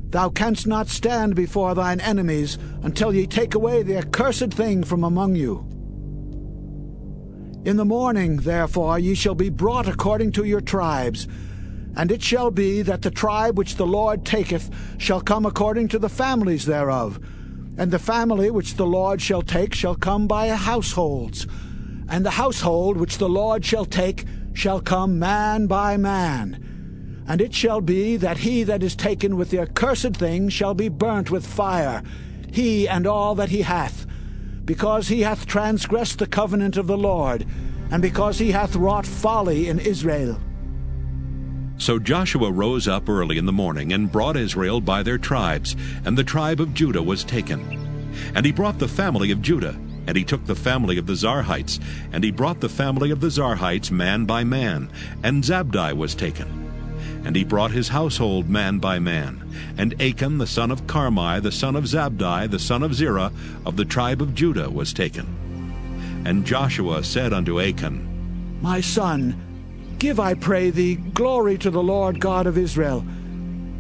Thou canst not stand before thine enemies until ye take away the accursed thing from among you. In the morning, therefore, ye shall be brought according to your tribes. And it shall be that the tribe which the Lord taketh shall come according to the families thereof. And the family which the Lord shall take shall come by households. And the household which the Lord shall take shall come man by man. And it shall be that he that is taken with the accursed thing shall be burnt with fire, he and all that he hath, because he hath transgressed the covenant of the Lord, and because he hath wrought folly in Israel. So Joshua rose up early in the morning, and brought Israel by their tribes, and the tribe of Judah was taken. And he brought the family of Judah, and he took the family of the Zarhites, and he brought the family of the Zarhites man by man, and Zabdi was taken. And he brought his household man by man, and Achan the son of Carmi, the son of Zabdi, the son of Zerah, of the tribe of Judah was taken. And Joshua said unto Achan, My son, give, I pray thee, glory to the Lord God of Israel,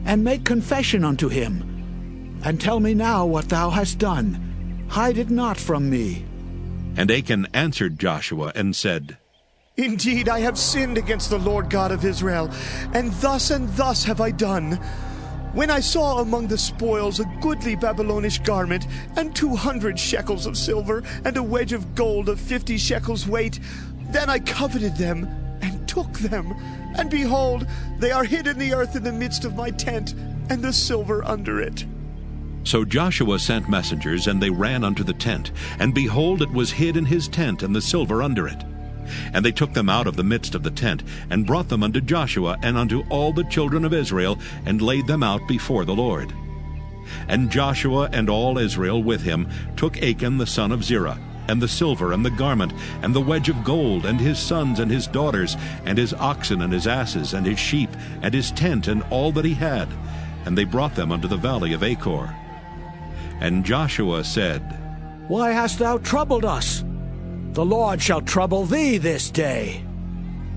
and make confession unto him, and tell me now what thou hast done. Hide it not from me. And Achan answered Joshua and said, Indeed, I have sinned against the Lord God of Israel, and thus have I done. When I saw among the spoils a goodly Babylonish garment, and 200 shekels of silver, and a wedge of gold of 50 shekels weight, then I coveted them, and took them. And behold, they are hid in the earth in the midst of my tent, and the silver under it. So Joshua sent messengers, and they ran unto the tent, and behold, it was hid in his tent, and the silver under it. And they took them out of the midst of the tent, and brought them unto Joshua and unto all the children of Israel, and laid them out before the Lord. And Joshua and all Israel with him took Achan the son of Zerah, and the silver, and the garment, and the wedge of gold, and his sons and his daughters, and his oxen and his asses, and his sheep, and his tent, and all that he had. And they brought them unto the valley of Achor. And Joshua said, Why hast thou troubled us? The Lord shall trouble thee this day.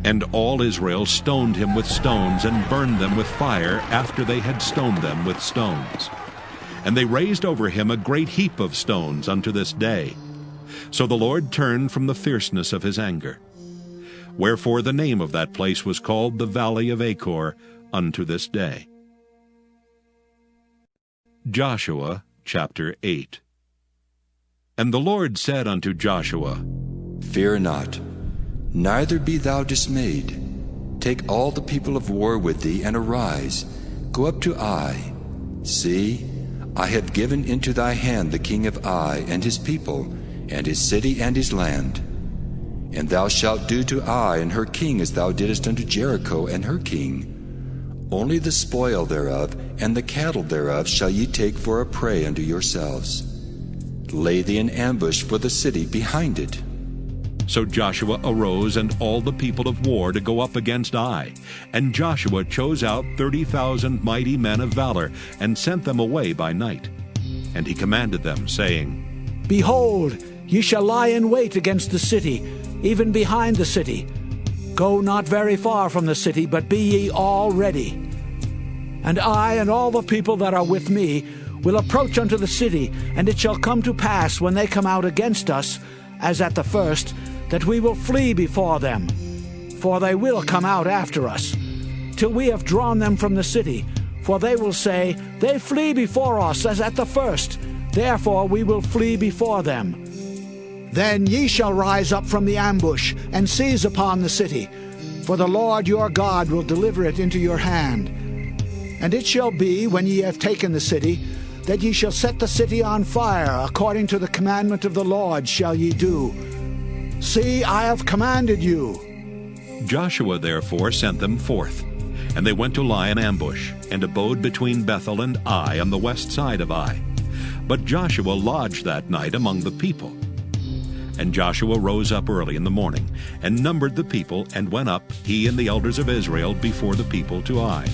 And all Israel stoned him with stones and burned them with fire after they had stoned them with stones. And they raised over him a great heap of stones unto this day. So the Lord turned from the fierceness of his anger. Wherefore the name of that place was called the Valley of Achor unto this day. Joshua chapter 8. And the Lord said unto Joshua, Fear not, neither be thou dismayed. Take all the people of war with thee, and arise, go up to Ai. See, I have given into thy hand the king of Ai, and his people, and his city, and his land. And thou shalt do to Ai and her king as thou didst unto Jericho and her king. Only the spoil thereof and the cattle thereof shall ye take for a prey unto yourselves. Lay thee an ambush for the city behind it. So Joshua arose and all the people of war to go up against Ai. And Joshua chose out 30,000 mighty men of valor, and sent them away by night. And he commanded them, saying, Behold, ye shall lie in wait against the city, even behind the city. Go not very far from the city, but be ye all ready. And I and all the people that are with me will approach unto the city, and it shall come to pass when they come out against us, as at the first, that we will flee before them. For they will come out after us, till we have drawn them from the city. For they will say, They flee before us as at the first, therefore we will flee before them. Then ye shall rise up from the ambush, and seize upon the city, for the Lord your God will deliver it into your hand. And it shall be, when ye have taken the city, that ye shall set the city on fire, according to the commandment of the Lord shall ye do. See, I have commanded you. Joshua therefore sent them forth, and they went to lie in ambush, and abode between Bethel and Ai on the west side of Ai. But Joshua lodged that night among the people. And Joshua rose up early in the morning, and numbered the people, and went up, he and the elders of Israel, before the people to Ai.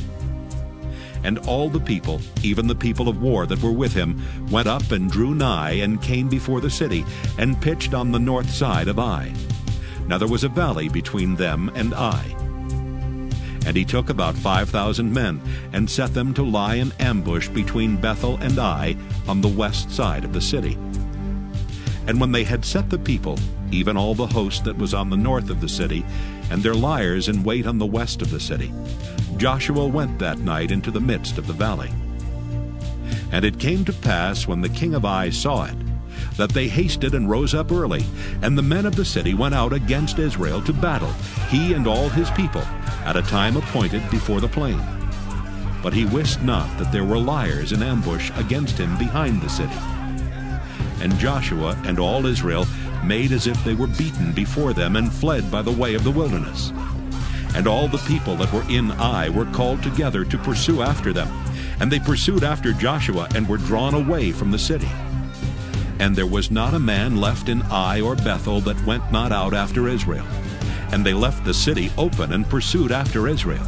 And all the people, even the people of war that were with him, went up and drew nigh, and came before the city, and pitched on the north side of Ai. Now there was a valley between them and Ai. And he took about 5,000 men, and set them to lie in ambush between Bethel and Ai on the west side of the city. And when they had set the people, even all the host that was on the north of the city, and their liers in wait on the west of the city, Joshua went that night into the midst of the valley. And it came to pass, when the king of Ai saw it, that they hasted and rose up early, and the men of the city went out against Israel to battle, he and all his people, at a time appointed before the plain. But he wist not that there were liers in ambush against him behind the city. And Joshua and all Israel made as if they were beaten before them, and fled by the way of the wilderness. And all the people that were in Ai were called together to pursue after them. And they pursued after Joshua, and were drawn away from the city. And there was not a man left in Ai or Bethel that went not out after Israel. And they left the city open, and pursued after Israel.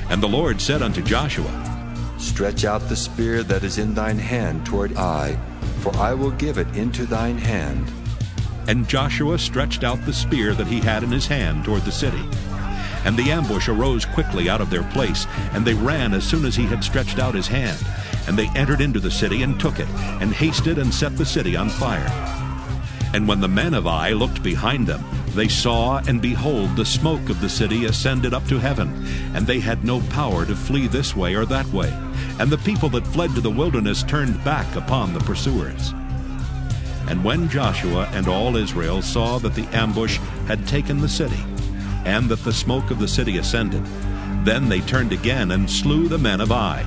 And the Lord said unto Joshua, Stretch out the spear that is in thine hand toward Ai, for I will give it into thine hand. And Joshua stretched out the spear that he had in his hand toward the city. And the ambush arose quickly out of their place, and they ran as soon as he had stretched out his hand. And they entered into the city, and took it, and hasted and set the city on fire. And when the men of Ai looked behind them, they saw, and behold, the smoke of the city ascended up to heaven, and they had no power to flee this way or that way. And the people that fled to the wilderness turned back upon the pursuers. And when Joshua and all Israel saw that the ambush had taken the city, and that the smoke of the city ascended, then they turned again, and slew the men of Ai.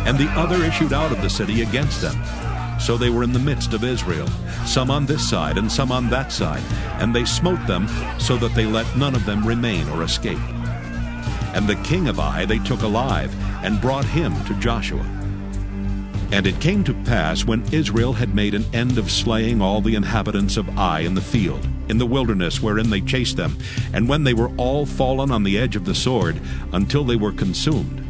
And the other issued out of the city against them. So they were in the midst of Israel, some on this side and some on that side, and they smote them, so that they let none of them remain or escape. And the king of Ai they took alive, and brought him to Joshua. And it came to pass, when Israel had made an end of slaying all the inhabitants of Ai in the field, in the wilderness wherein they chased them, and when they were all fallen on the edge of the sword, until they were consumed,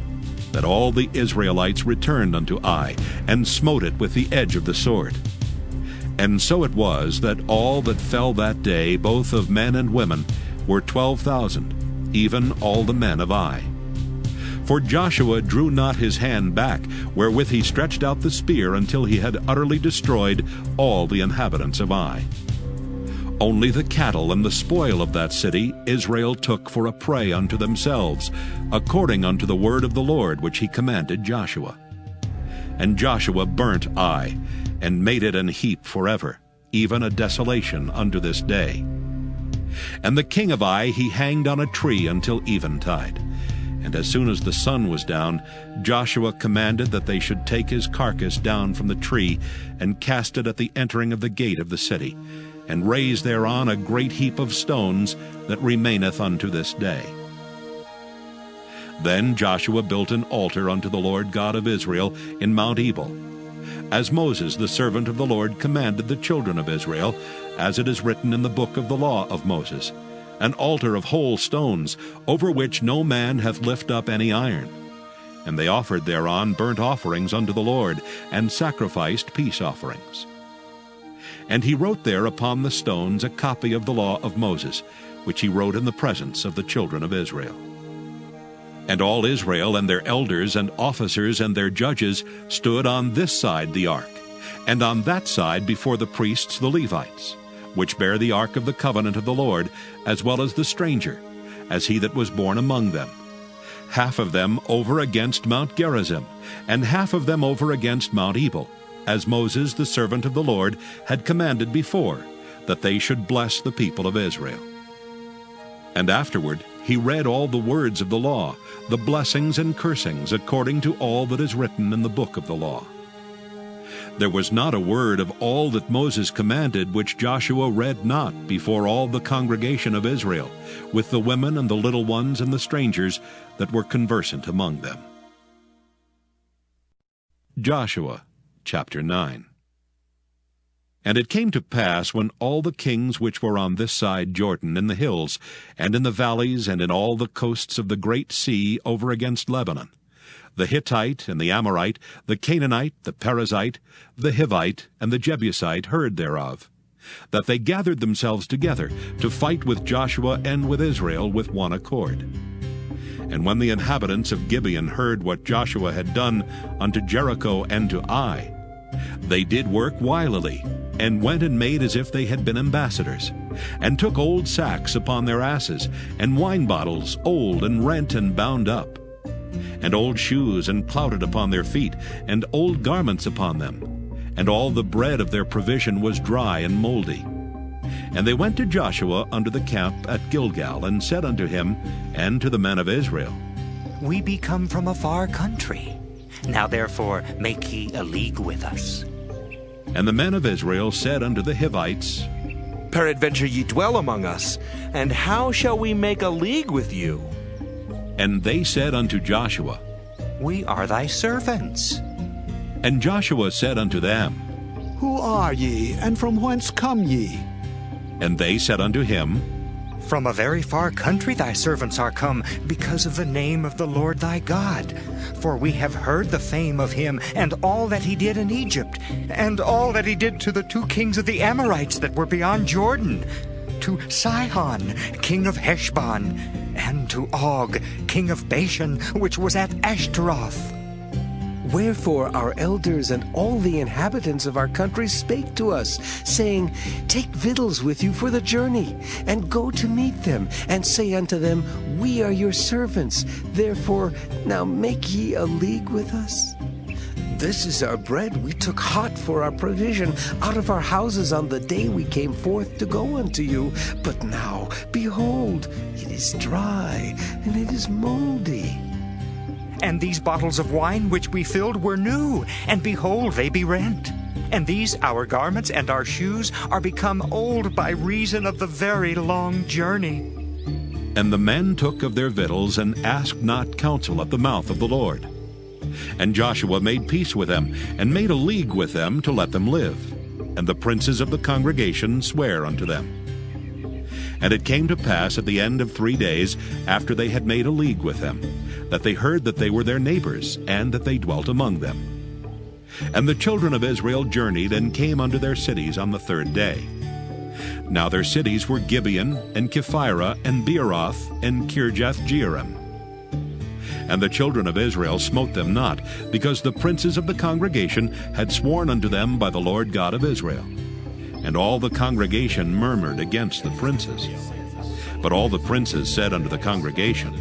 that all the Israelites returned unto Ai, and smote it with the edge of the sword. And so it was that all that fell that day, both of men and women, were 12,000, even all the men of Ai. For Joshua drew not his hand back, wherewith he stretched out the spear until he had utterly destroyed all the inhabitants of Ai. Only the cattle and the spoil of that city Israel took for a prey unto themselves, according unto the word of the Lord which he commanded Joshua. And Joshua burnt Ai, and made it an heap forever, even a desolation unto this day. And the king of Ai he hanged on a tree until eventide. And as soon as the sun was down, Joshua commanded that they should take his carcass down from the tree, and cast it at the entering of the gate of the city, and raise thereon a great heap of stones that remaineth unto this day. Then Joshua built an altar unto the Lord God of Israel in Mount Ebal, as Moses the servant of the Lord commanded the children of Israel, as it is written in the book of the law of Moses, an altar of whole stones, over which no man hath lift up any iron. And they offered thereon burnt offerings unto the Lord, and sacrificed peace offerings. And he wrote there upon the stones a copy of the law of Moses, which he wrote in the presence of the children of Israel. And all Israel and their elders and officers and their judges stood on this side the ark, and on that side before the priests the Levites, which bear the ark of the covenant of the Lord, as well as the stranger, as he that was born among them. Half of them over against Mount Gerizim, and half of them over against Mount Ebal, as Moses the servant of the Lord had commanded before, that they should bless the people of Israel. And afterward he read all the words of the law, the blessings and cursings, according to all that is written in the book of the law. There was not a word of all that Moses commanded which Joshua read not before all the congregation of Israel, with the women and the little ones and the strangers that were conversant among them. Joshua chapter 9. And it came to pass, when all the kings which were on this side Jordan, in the hills, and in the valleys, and in all the coasts of the great sea over against Lebanon, the Hittite and the Amorite, the Canaanite, the Perizzite, the Hivite, and the Jebusite heard thereof, that they gathered themselves together to fight with Joshua and with Israel with one accord. And when the inhabitants of Gibeon heard what Joshua had done unto Jericho and to Ai, they did work wilily, and went and made as if they had been ambassadors, and took old sacks upon their asses, and wine bottles old and rent and bound up, and old shoes and clouted upon their feet, and old garments upon them, and all the bread of their provision was dry and moldy. And they went to Joshua unto the camp at Gilgal, and said unto him and to the men of Israel, We be come from a far country. Now therefore make ye a league with us. And the men of Israel said unto the Hivites, Peradventure ye dwell among us, and how shall we make a league with you? And they said unto Joshua, We are thy servants. And Joshua said unto them, Who are ye, and from whence come ye? And they said unto him, From a very far country thy servants are come, because of the name of the Lord thy God. For we have heard the fame of him, and all that he did in Egypt, and all that he did to the 2 kings of the Amorites that were beyond Jordan, to Sihon, king of Heshbon, and to Og, king of Bashan, which was at Ashtaroth. Wherefore our elders and all the inhabitants of our country spake to us, saying, Take victuals with you for the journey, and go to meet them, and say unto them, We are your servants, therefore now make ye a league with us. This is our bread we took hot for our provision out of our houses on the day we came forth to go unto you. But now, behold, it is dry, and it is moldy. And these bottles of wine which we filled were new, and behold, they be rent. And these our garments and our shoes are become old by reason of the very long journey. And the men took of their victuals, and asked not counsel at the mouth of the Lord. And Joshua made peace with them, and made a league with them to let them live. And the princes of the congregation sware unto them. And it came to pass at the end of 3 days, after they had made a league with them, that they heard that they were their neighbors, and that they dwelt among them. And the children of Israel journeyed and came unto their cities on the third day. Now their cities were Gibeon, and Kephirah, and Beeroth, and Kirjath-jearim. And the children of Israel smote them not, because the princes of the congregation had sworn unto them by the Lord God of Israel. And all the congregation murmured against the princes. But all the princes said unto the congregation,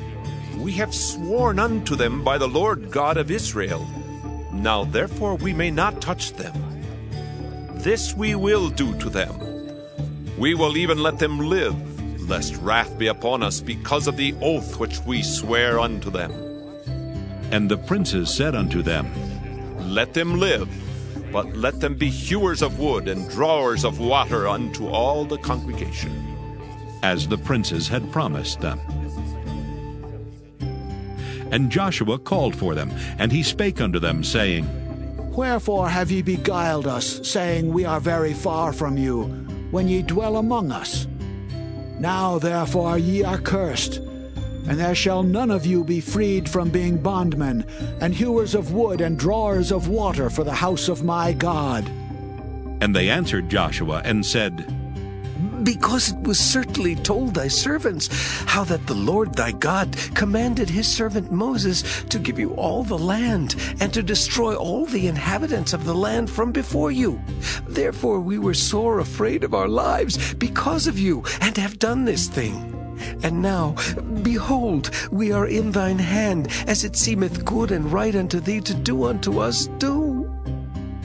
We have sworn unto them by the Lord God of Israel. Now therefore we may not touch them. This we will do to them. We will even let them live, lest wrath be upon us because of the oath which we swear unto them. And the princes said unto them, Let them live, but let them be hewers of wood and drawers of water unto all the congregation. As the princes had promised them. And Joshua called for them, and he spake unto them, saying, Wherefore have ye beguiled us, saying, We are very far from you, when ye dwell among us? Now therefore ye are cursed, and there shall none of you be freed from being bondmen, and hewers of wood and drawers of water for the house of my God. And they answered Joshua, and said, Because it was certainly told thy servants how that the Lord thy God commanded his servant Moses to give you all the land, and to destroy all the inhabitants of the land from before you. Therefore we were sore afraid of our lives because of you, and have done this thing. And now, behold, we are in thine hand, as it seemeth good and right unto thee to do unto us, do.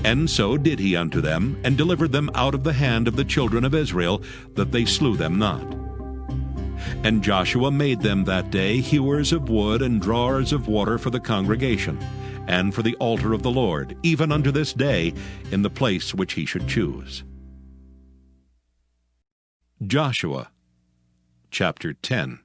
And so did he unto them, and delivered them out of the hand of the children of Israel, that they slew them not. And Joshua made them that day hewers of wood and drawers of water for the congregation, and for the altar of the Lord, even unto this day, in the place which he should choose. Joshua chapter 10.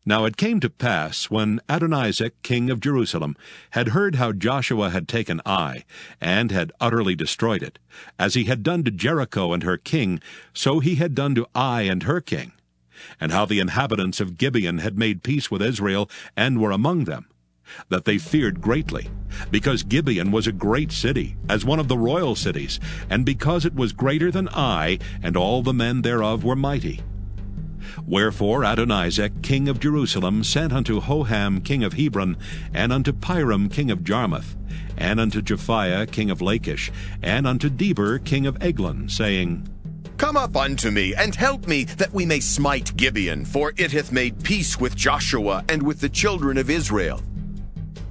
Now it came to pass, when Adonizek king of Jerusalem had heard how Joshua had taken Ai, and had utterly destroyed it, as he had done to Jericho and her king, so he had done to Ai and her king, and how the inhabitants of Gibeon had made peace with Israel, and were among them, that they feared greatly, because Gibeon was a great city, as one of the royal cities, and because it was greater than Ai, and all the men thereof were mighty. Wherefore Adonizek king of Jerusalem sent unto Hoham king of Hebron, and unto Piram king of Jarmuth, and unto Japhiah king of Lachish, and unto Deber king of Eglon, saying, Come up unto me, and help me, that we may smite Gibeon, for it hath made peace with Joshua and with the children of Israel.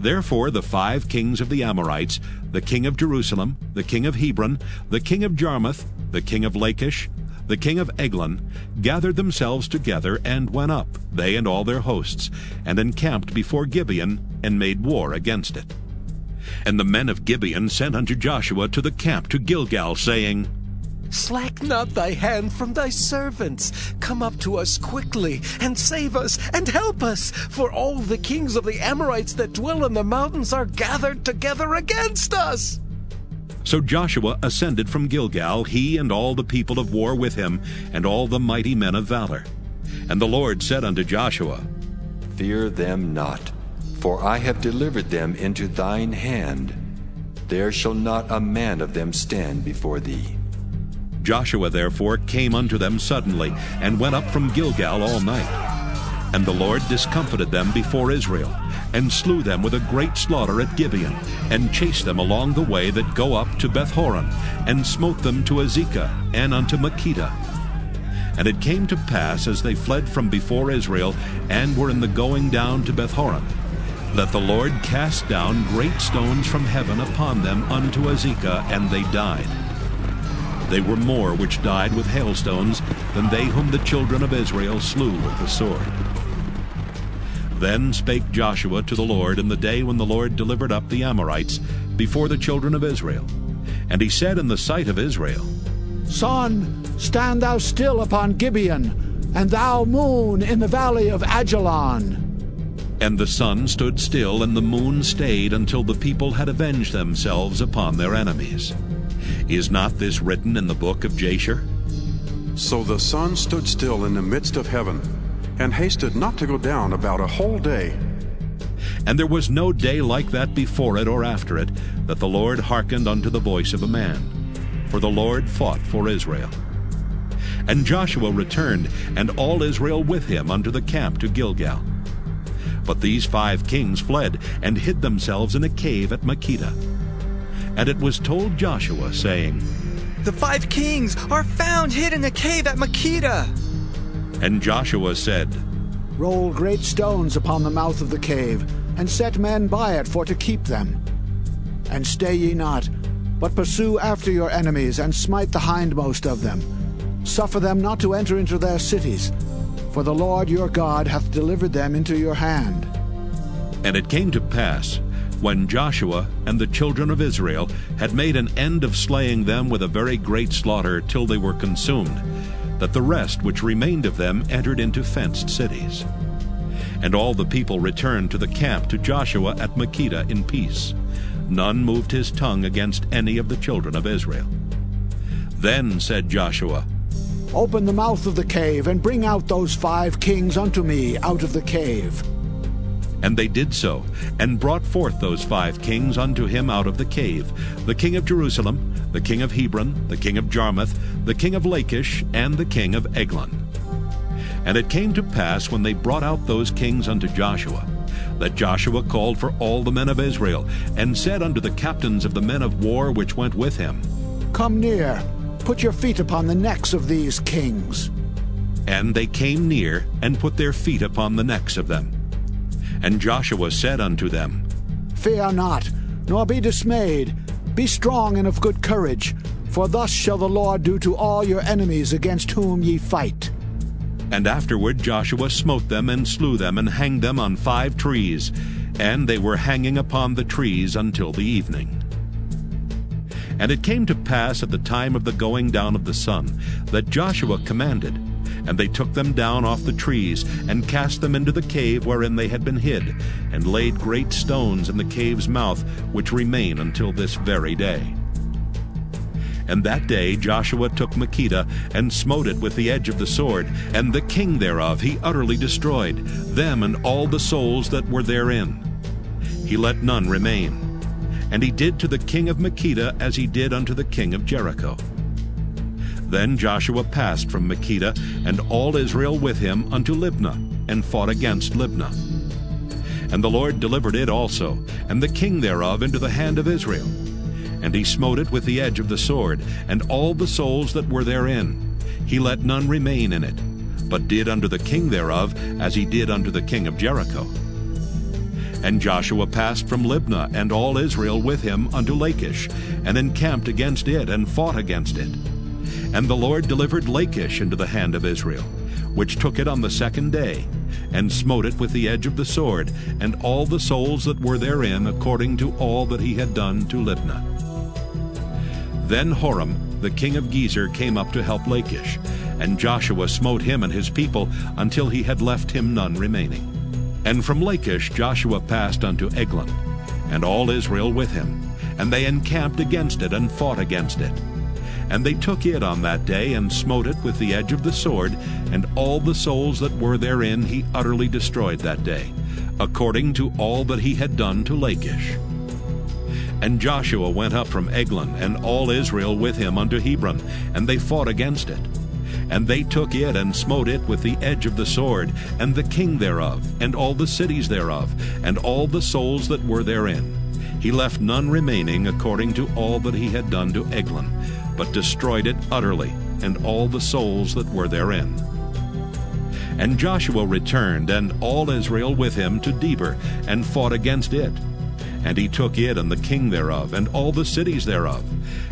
Therefore the 5 kings of the Amorites, the king of Jerusalem, the king of Hebron, the king of Jarmuth, the king of Lachish, the king of Eglon, gathered themselves together, and went up, they and all their hosts, and encamped before Gibeon, and made war against it. And the men of Gibeon sent unto Joshua to the camp to Gilgal, saying, Slack not thy hand from thy servants. Come up to us quickly, and save us, and help us, for all the kings of the Amorites that dwell in the mountains are gathered together against us. So Joshua ascended from Gilgal, he and all the people of war with him, and all the mighty men of valor. And the Lord said unto Joshua, Fear them not, for I have delivered them into thine hand. There shall not a man of them stand before thee. Joshua therefore came unto them suddenly, and went up from Gilgal all night. And the Lord discomfited them before Israel, and slew them with a great slaughter at Gibeon, and chased them along the way that go up to Beth-horon, and smote them to Azekah, and unto Makkedah. And it came to pass, as they fled from before Israel, and were in the going down to Beth-horon, that the Lord cast down great stones from heaven upon them unto Azekah, and they died. They were more which died with hailstones than they whom the children of Israel slew with the sword. Then spake Joshua to the Lord in the day when the Lord delivered up the Amorites before the children of Israel. And he said in the sight of Israel, Sun, stand thou still upon Gibeon, and thou moon in the valley of Ajalon. And the sun stood still, and the moon stayed, until the people had avenged themselves upon their enemies. Is not this written in the book of Jasher? So the sun stood still in the midst of heaven, and hasted not to go down about a whole day. And there was no day like that before it or after it, that the Lord hearkened unto the voice of a man. For the Lord fought for Israel. And Joshua returned, and all Israel with him, unto the camp to Gilgal. But these 5 kings fled, and hid themselves in a cave at Makkedah. And it was told Joshua, saying, The 5 kings are found hid in a cave at Makkedah. And Joshua said, Roll great stones upon the mouth of the cave, and set men by it for to keep them. And stay ye not, but pursue after your enemies, and smite the hindmost of them. Suffer them not to enter into their cities, for the Lord your God hath delivered them into your hand. And it came to pass, when Joshua and the children of Israel had made an end of slaying them with a very great slaughter till they were consumed, that the rest which remained of them entered into fenced cities. And all the people returned to the camp to Joshua at Makkedah in peace. None moved his tongue against any of the children of Israel. Then said Joshua, Open the mouth of the cave, and bring out those 5 kings unto me out of the cave. And they did so, and brought forth those 5 kings unto him out of the cave, the king of Jerusalem, the king of Hebron, the king of Jarmuth, the king of Lachish, and the king of Eglon. And it came to pass, when they brought out those kings unto Joshua, that Joshua called for all the men of Israel, and said unto the captains of the men of war which went with him, Come near, put your feet upon the necks of these kings. And they came near, and put their feet upon the necks of them. And Joshua said unto them, Fear not, nor be dismayed. Be strong and of good courage, for thus shall the Lord do to all your enemies against whom ye fight. And afterward Joshua smote them, and slew them, and hanged them on 5 trees, and they were hanging upon the trees until the evening. And it came to pass at the time of the going down of the sun, that Joshua commanded, and they took them down off the trees, and cast them into the cave wherein they had been hid, and laid great stones in the cave's mouth, which remain until this very day. And that day Joshua took Makkedah, and smote it with the edge of the sword, and the king thereof he utterly destroyed, them and all the souls that were therein. He let none remain. And he did to the king of Makkedah as he did unto the king of Jericho. Then Joshua passed from Makkedah, and all Israel with him, unto Libnah, and fought against Libnah. And the Lord delivered it also, and the king thereof, into the hand of Israel. And he smote it with the edge of the sword, and all the souls that were therein. He let none remain in it, but did unto the king thereof as he did unto the king of Jericho. And Joshua passed from Libnah, and all Israel with him, unto Lachish, and encamped against it, and fought against it. And the Lord delivered Lachish into the hand of Israel, which took it on the 2nd day, and smote it with the edge of the sword, and all the souls that were therein, according to all that he had done to Libnah. Then Horam, the king of Gezer, came up to help Lachish, and Joshua smote him and his people, until he had left him none remaining. And from Lachish Joshua passed unto Eglon, and all Israel with him, and they encamped against it, and fought against it. And they took it on that day, and smote it with the edge of the sword, and all the souls that were therein he utterly destroyed that day, according to all that he had done to Lachish. And Joshua went up from Eglon, and all Israel with him, unto Hebron, and they fought against it. And they took it, and smote it with the edge of the sword, and the king thereof, and all the cities thereof, and all the souls that were therein. He left none remaining, according to all that he had done to Eglon, but destroyed it utterly, and all the souls that were therein. And Joshua returned, and all Israel with him, to Debir, and fought against it. And he took it, and the king thereof, and all the cities thereof.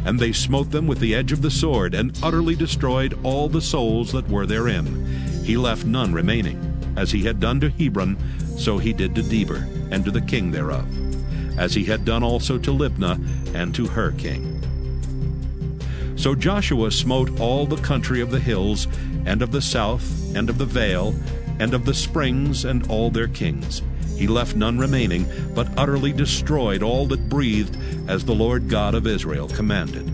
And they smote them with the edge of the sword, and utterly destroyed all the souls that were therein. He left none remaining. As he had done to Hebron, so he did to Debir, and to the king thereof, as he had done also to Libnah, and to her king. So Joshua smote all the country of the hills, and of the south, and of the vale, and of the springs, and all their kings. He left none remaining, but utterly destroyed all that breathed, as the Lord God of Israel commanded.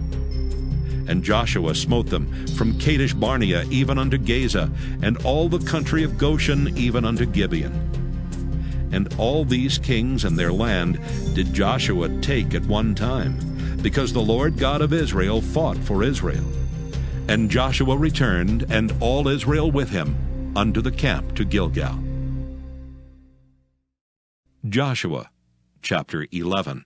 And Joshua smote them from Kadesh Barnea even unto Gaza, and all the country of Goshen even unto Gibeon. And all these kings and their land did Joshua take at one time, because the Lord God of Israel fought for Israel. And Joshua returned, and all Israel with him, unto the camp to Gilgal. Joshua chapter 11.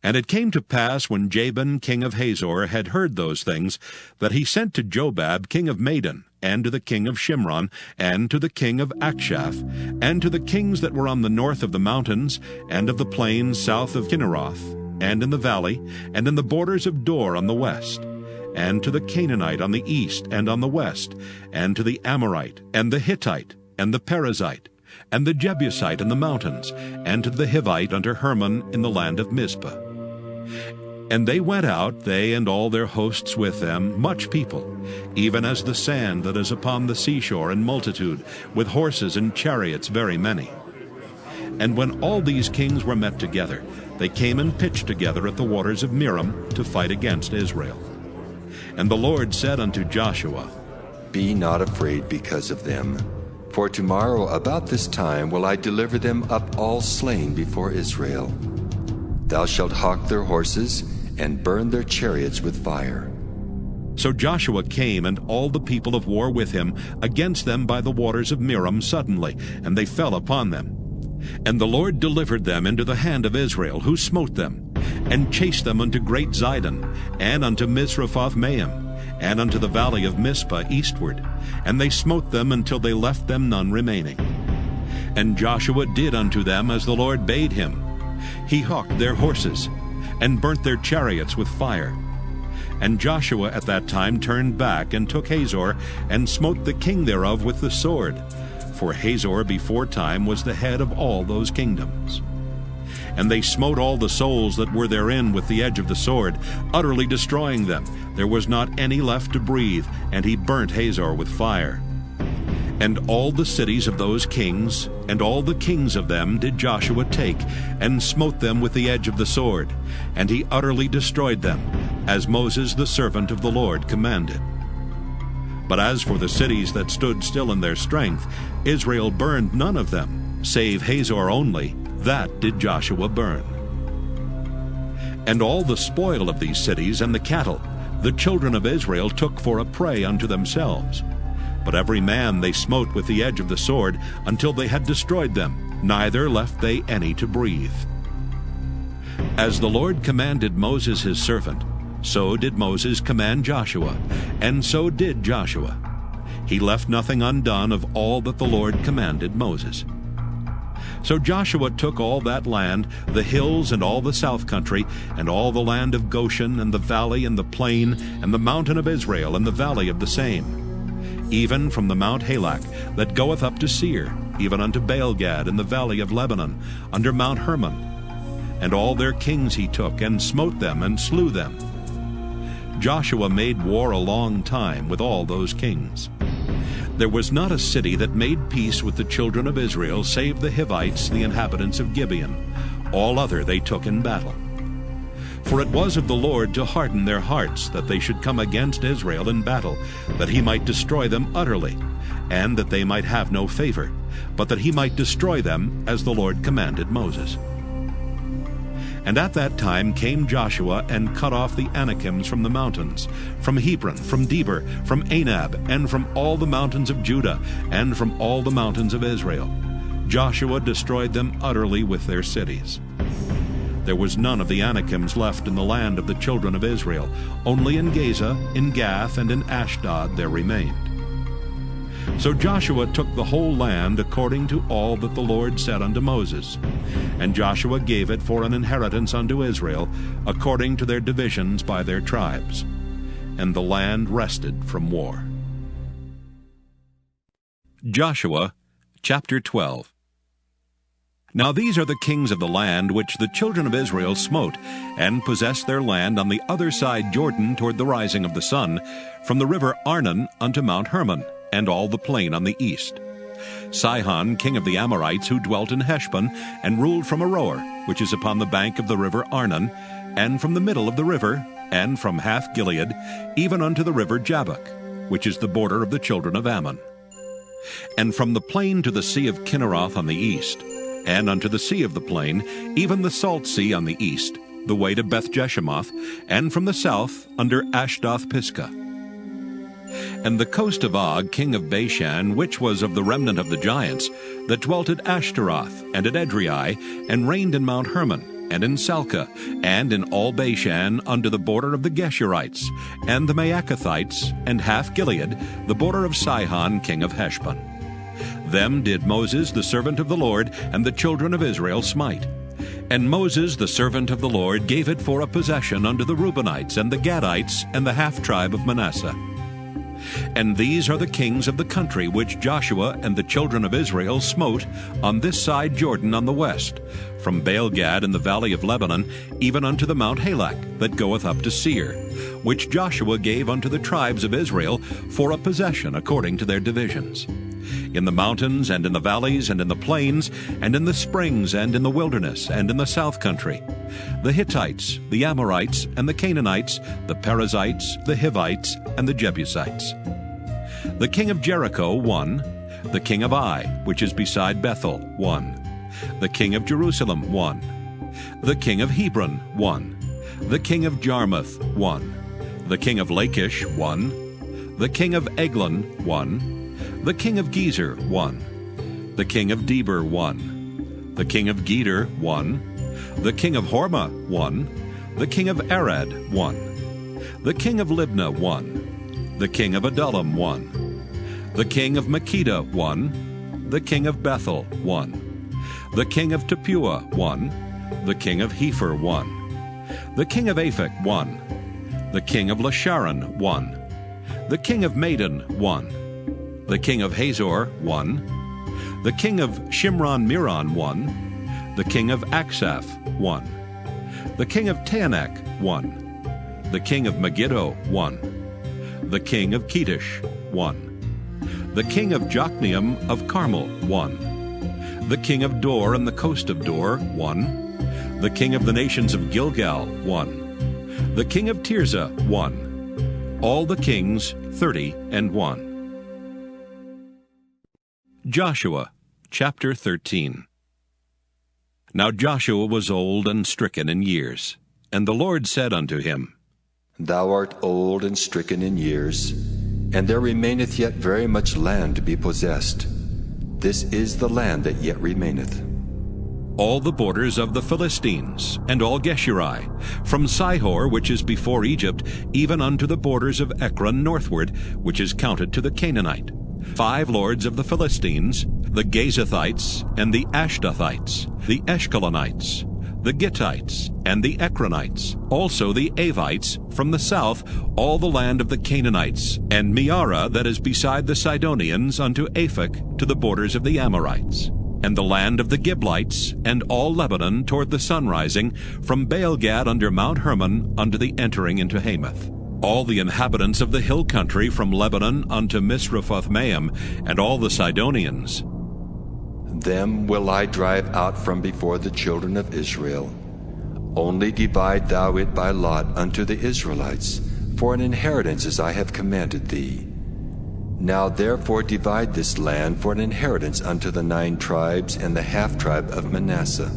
And it came to pass, when Jabin king of Hazor had heard those things, that he sent to Jobab king of Madon, and to the king of Shimron, and to the king of Akshaph, and to the kings that were on the north of the mountains, and of the plains south of Kinneroth, and in the valley, and in the borders of Dor on the west, and to the Canaanite on the east and on the west, and to the Amorite, and the Hittite, and the Perizzite, and the Jebusite in the mountains, and to the Hivite under Hermon in the land of Mizpah. And they went out, they and all their hosts with them, much people, even as the sand that is upon the seashore in multitude, with horses and chariots very many. And when all these kings were met together, they came and pitched together at the waters of Merom to fight against Israel. And the Lord said unto Joshua, Be not afraid because of them, for tomorrow about this time will I deliver them up all slain before Israel. Thou shalt hawk their horses, and burn their chariots with fire. So Joshua came, and all the people of war with him, against them by the waters of Merom suddenly, and they fell upon them. And the Lord delivered them into the hand of Israel, who smote them, and chased them unto great Zidon, and unto Misrephoth-Maim, and unto the valley of Mizpah eastward, and they smote them until they left them none remaining. And Joshua did unto them as the Lord bade him. He hawked their horses, and burnt their chariots with fire. And Joshua at that time turned back, and took Hazor, and smote the king thereof with the sword. For Hazor before time was the head of all those kingdoms. And they smote all the souls that were therein with the edge of the sword, utterly destroying them. There was not any left to breathe, and he burnt Hazor with fire. And all the cities of those kings, and all the kings of them did Joshua take, and smote them with the edge of the sword, and he utterly destroyed them, as Moses the servant of the Lord commanded. But as for the cities that stood still in their strength, Israel burned none of them, save Hazor only, that did Joshua burn. And all the spoil of these cities and the cattle, the children of Israel took for a prey unto themselves. But every man they smote with the edge of the sword, until they had destroyed them, neither left they any to breathe. As the Lord commanded Moses his servant, so did Moses command Joshua, and so did Joshua. He left nothing undone of all that the Lord commanded Moses. So Joshua took all that land, the hills and all the south country, and all the land of Goshen, and the valley and the plain, and the mountain of Israel, and the valley of the same, even from the Mount Halak that goeth up to Seir, even unto Baalgad in the valley of Lebanon, under Mount Hermon. And all their kings he took, and smote them, and slew them. Joshua made war a long time with all those kings. There was not a city that made peace with the children of Israel, save the Hivites, the inhabitants of Gibeon. All other they took in battle. For it was of the Lord to harden their hearts, that they should come against Israel in battle, that he might destroy them utterly, and that they might have no favor, but that he might destroy them, as the Lord commanded Moses. And at that time came Joshua, and cut off the Anakims from the mountains, from Hebron, from Debir, from Anab, and from all the mountains of Judah, and from all the mountains of Israel. Joshua destroyed them utterly with their cities. There was none of the Anakims left in the land of the children of Israel. Only in Gaza, in Gath, and in Ashdod there remained. So Joshua took the whole land according to all that the Lord said unto Moses. And Joshua gave it for an inheritance unto Israel, according to their divisions by their tribes. And the land rested from war. Joshua chapter 12. Now these are the kings of the land which the children of Israel smote, and possessed their land on the other side Jordan toward the rising of the sun, from the river Arnon unto Mount Hermon, and all the plain on the east. Sihon, king of the Amorites, who dwelt in Heshbon, and ruled from Aroer, which is upon the bank of the river Arnon, and from the middle of the river, and from Hath Gilead, even unto the river Jabbok, which is the border of the children of Ammon. And from the plain to the sea of Kinneroth on the east, and unto the sea of the plain, even the salt sea on the east, the way to Beth-Jeshemoth, and from the south under Ashdoth-Pisgah. And the coast of Og, king of Bashan, which was of the remnant of the giants, that dwelt at Ashtaroth, and at Edrei, and reigned in Mount Hermon, and in Salcah, and in all Bashan, unto the border of the Geshurites, and the Maacathites, and half Gilead, the border of Sihon, king of Heshbon. Them did Moses, the servant of the Lord, and the children of Israel smite. And Moses, the servant of the Lord, gave it for a possession unto the Reubenites, and the Gadites, and the half-tribe of Manasseh. And these are the kings of the country which Joshua and the children of Israel smote on this side Jordan on the west, from Baal-Gad in the valley of Lebanon, even unto the Mount Halak, that goeth up to Seir, which Joshua gave unto the tribes of Israel for a possession according to their divisions. In the mountains, and in the valleys, and in the plains, and in the springs, and in the wilderness, and in the south country, the Hittites, the Amorites, and the Canaanites, the Perizzites, the Hivites, and the Jebusites. The king of Jericho, 1. The king of Ai, which is beside Bethel, 1. The king of Jerusalem, 1. The king of Hebron, 1. The king of Jarmuth, 1. The king of Lachish, 1. The king of Eglon, 1. The king of Gezer, 1. The king of Deber, 1. The king of Geder, 1. The king of Hormah, 1. The king of Arad, 1. The king of Libnah, 1. The king of Adullam, 1. The king of Makkedah, 1. The king of Bethel, 1. The king of Tappuah, 1. The king of Hepher, 1. The king of Aphek, 1. The king of Lasharon, 1. The king of Madon, 1. The king of Hazor, 1. The king of Shimron-Meron, 1. The king of Aksaph, 1. The king of Taanach, 1. The king of Megiddo, 1. The king of Kedesh, 1. The king of Jokneam of Carmel, 1. The king of Dor and the coast of Dor, 1. The king of the nations of Gilgal, 1. The king of Tirzah, 1. All the kings, 30:1. Joshua, chapter 13. Now Joshua was old and stricken in years, and the Lord said unto him, Thou art old and stricken in years, and there remaineth yet very much land to be possessed. This is the land that yet remaineth. All the borders of the Philistines, and all Geshuri, from Sihor, which is before Egypt, even unto the borders of Ekron northward, which is counted to the Canaanite. 5 lords of the Philistines, the Gazathites, and the Ashdothites, the Eshkelonites, the Gittites, and the Ekronites, also the Avites, from the south, all the land of the Canaanites, and Meara that is beside the Sidonians unto Aphek to the borders of the Amorites, and the land of the Giblites, and all Lebanon toward the sunrising, from Baal-Gad under Mount Hermon unto the entering into Hamath. All the inhabitants of the hill country from Lebanon unto Misrephoth-Maim, and all the Sidonians. Them will I drive out from before the children of Israel. Only divide thou it by lot unto the Israelites, for an inheritance as I have commanded thee. Now therefore divide this land for an inheritance unto the 9 tribes and the half-tribe of Manasseh,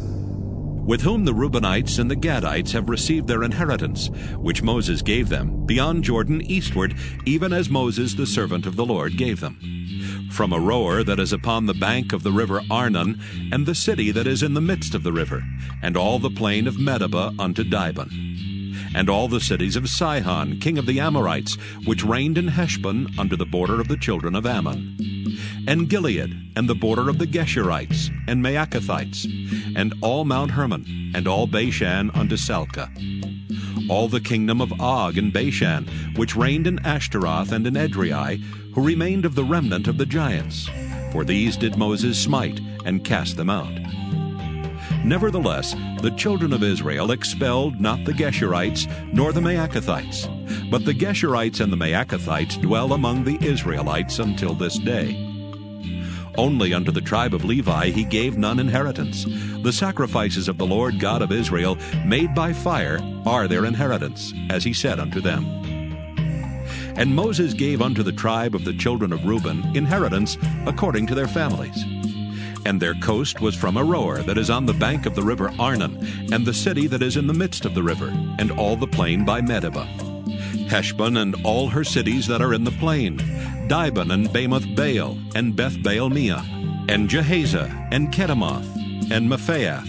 with whom the Reubenites and the Gadites have received their inheritance, which Moses gave them, beyond Jordan eastward, even as Moses the servant of the Lord gave them. From Aroer that is upon the bank of the river Arnon, and the city that is in the midst of the river, and all the plain of Medeba unto Dibon, and all the cities of Sihon, king of the Amorites, which reigned in Heshbon under the border of the children of Ammon, and Gilead, and the border of the Geshurites, and Maacathites, and all Mount Hermon, and all Bashan unto Salcah, all the kingdom of Og and Bashan, which reigned in Ashtaroth and in Edrei, who remained of the remnant of the giants. For these did Moses smite, and cast them out. Nevertheless, the children of Israel expelled not the Geshurites, nor the Maacathites, but the Geshurites and the Maacathites dwell among the Israelites until this day. Only unto the tribe of Levi he gave none inheritance. The sacrifices of the Lord God of Israel, made by fire, are their inheritance, as he said unto them. And Moses gave unto the tribe of the children of Reuben inheritance according to their families. And their coast was from Aroer, that is on the bank of the river Arnon, and the city that is in the midst of the river, and all the plain by Medeba. Heshbon and all her cities that are in the plain, Dibon and Bamoth Baal, and Beth Baal Meah, and Jehaza, and Kedemoth, and Mephaath,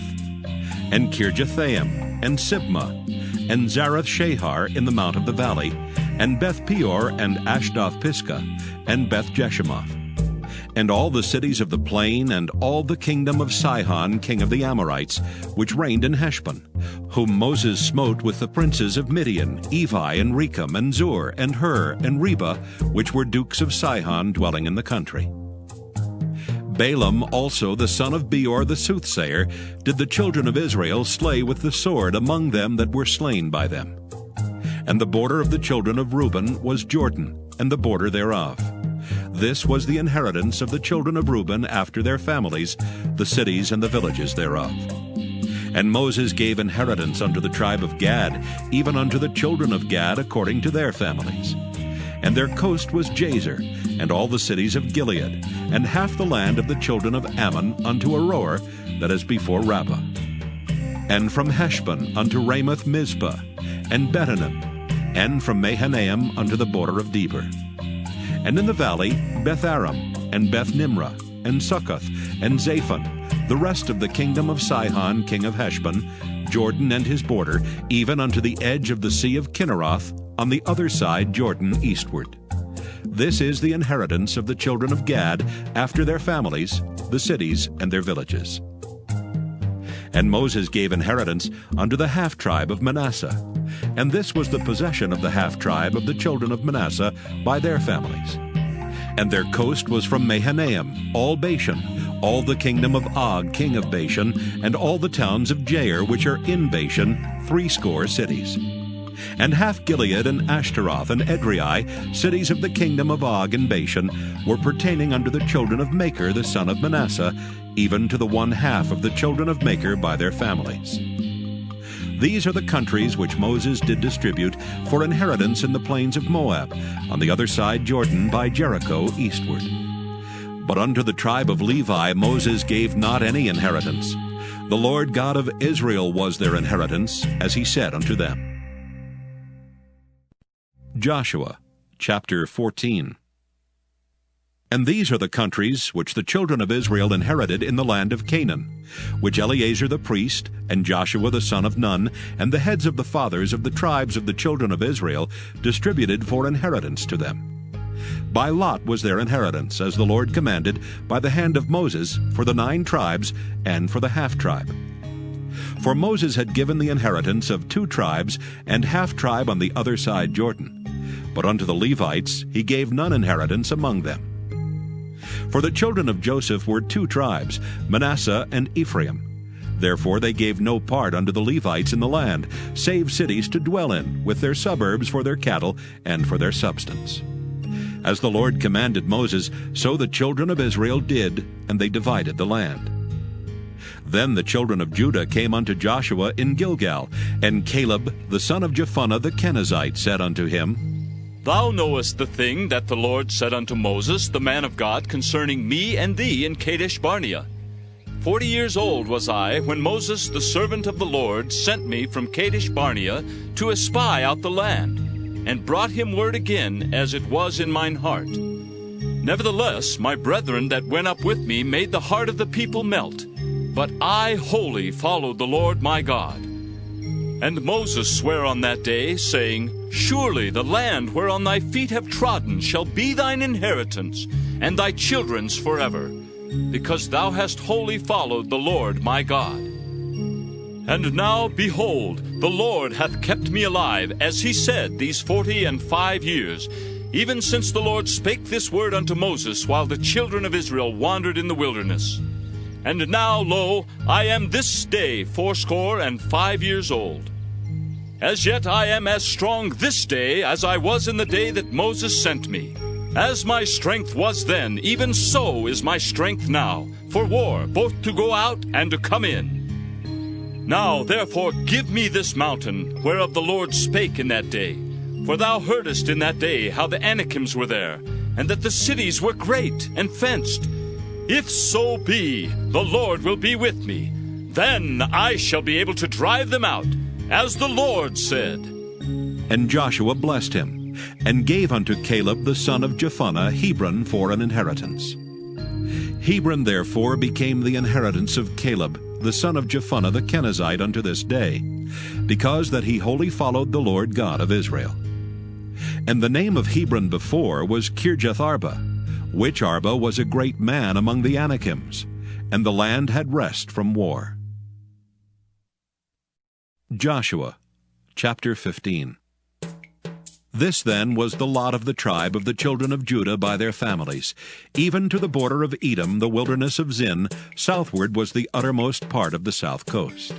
and Kirjathaim, and Sibmah, and Zarath Shahar in the mount of the valley, and Beth Peor, and Ashdoth Pisgah, and Beth Jeshimoth, and all the cities of the plain, and all the kingdom of Sihon king of the Amorites, which reigned in Heshbon, whom Moses smote with the princes of Midian, Evi, and Rechem, and Zur, and Hur, and Reba, which were dukes of Sihon dwelling in the country. Balaam also the son of Beor the soothsayer did the children of Israel slay with the sword among them that were slain by them. And the border of the children of Reuben was Jordan, and the border thereof. This was the inheritance of the children of Reuben after their families, the cities and the villages thereof. And Moses gave inheritance unto the tribe of Gad, even unto the children of Gad according to their families. And their coast was Jazer, and all the cities of Gilead, and half the land of the children of Ammon unto Aroer, that is before Rabbah. And from Heshbon unto Ramoth Mizpah, and Betanim, and from Mahanaim unto the border of Debir. And in the valley Beth Aram, and Beth Nimrah, and Succoth, and Zaphon, the rest of the kingdom of Sihon king of Heshbon, Jordan and his border, even unto the edge of the sea of Kinneroth, on the other side Jordan eastward. This is the inheritance of the children of Gad after their families, the cities and their villages. And Moses gave inheritance unto the half-tribe of Manasseh, and this was the possession of the half-tribe of the children of Manasseh by their families. And their coast was from Mahanaim, all Bashan, all the kingdom of Og king of Bashan, and all the towns of Jair which are in Bashan, 80 cities. And half Gilead and Ashtaroth and Edrei, cities of the kingdom of Og and Bashan, were pertaining unto the children of Machir the son of Manasseh, even to the 1/2 of the children of Machir by their families. These are the countries which Moses did distribute for inheritance in the plains of Moab, on the other side Jordan by Jericho eastward. But unto the tribe of Levi Moses gave not any inheritance. The Lord God of Israel was their inheritance, as he said unto them. Joshua chapter 14. And these are the countries which the children of Israel inherited in the land of Canaan, which Eleazar the priest, and Joshua the son of Nun, and the heads of the fathers of the tribes of the children of Israel distributed for inheritance to them. By lot was their inheritance, as the Lord commanded, by the hand of Moses, for the 9 tribes, and for the half-tribe. For Moses had given the inheritance of 2 tribes, and half-tribe on the other side Jordan. But unto the Levites he gave none inheritance among them. For the children of Joseph were 2 tribes, Manasseh and Ephraim. Therefore they gave no part unto the Levites in the land, save cities to dwell in, with their suburbs for their cattle and for their substance. As the Lord commanded Moses, so the children of Israel did, and they divided the land. Then the children of Judah came unto Joshua in Gilgal, and Caleb the son of Jephunneh the Kenizzite said unto him, Thou knowest the thing that the Lord said unto Moses, the man of God, concerning me and thee in Kadesh Barnea. 40 years old was I when Moses, the servant of the Lord, sent me from Kadesh Barnea to espy out the land, and brought him word again, as it was in mine heart. Nevertheless, my brethren that went up with me made the heart of the people melt, but I wholly followed the Lord my God. And Moses sware on that day, saying, Surely the land whereon thy feet have trodden shall be thine inheritance, and thy children's forever, because thou hast wholly followed the Lord my God. And now, behold, the Lord hath kept me alive, as he said, these 45 years, even since the Lord spake this word unto Moses, while the children of Israel wandered in the wilderness. And now, lo, I am this day 85 years old. As yet I am as strong this day as I was in the day that Moses sent me. As my strength was then, even so is my strength now, for war, both to go out and to come in. Now therefore give me this mountain, whereof the Lord spake in that day, For thou heardest in that day how the Anakims were there, and that the cities were great and fenced. If so be the Lord will be with me, then I shall be able to drive them out, as the Lord said. And Joshua blessed him, and gave unto Caleb the son of Jephunneh Hebron for an inheritance. Hebron therefore became the inheritance of Caleb, the son of Jephunneh the Kenizzite, unto this day, because that he wholly followed the Lord God of Israel. And the name of Hebron before was Kirjath-arba, which Arba was a great man among the Anakims, and the land had rest from war. Joshua chapter 15. This then was the lot of the tribe of the children of Judah by their families. Even to the border of Edom, the wilderness of Zin, southward was the uttermost part of the south coast.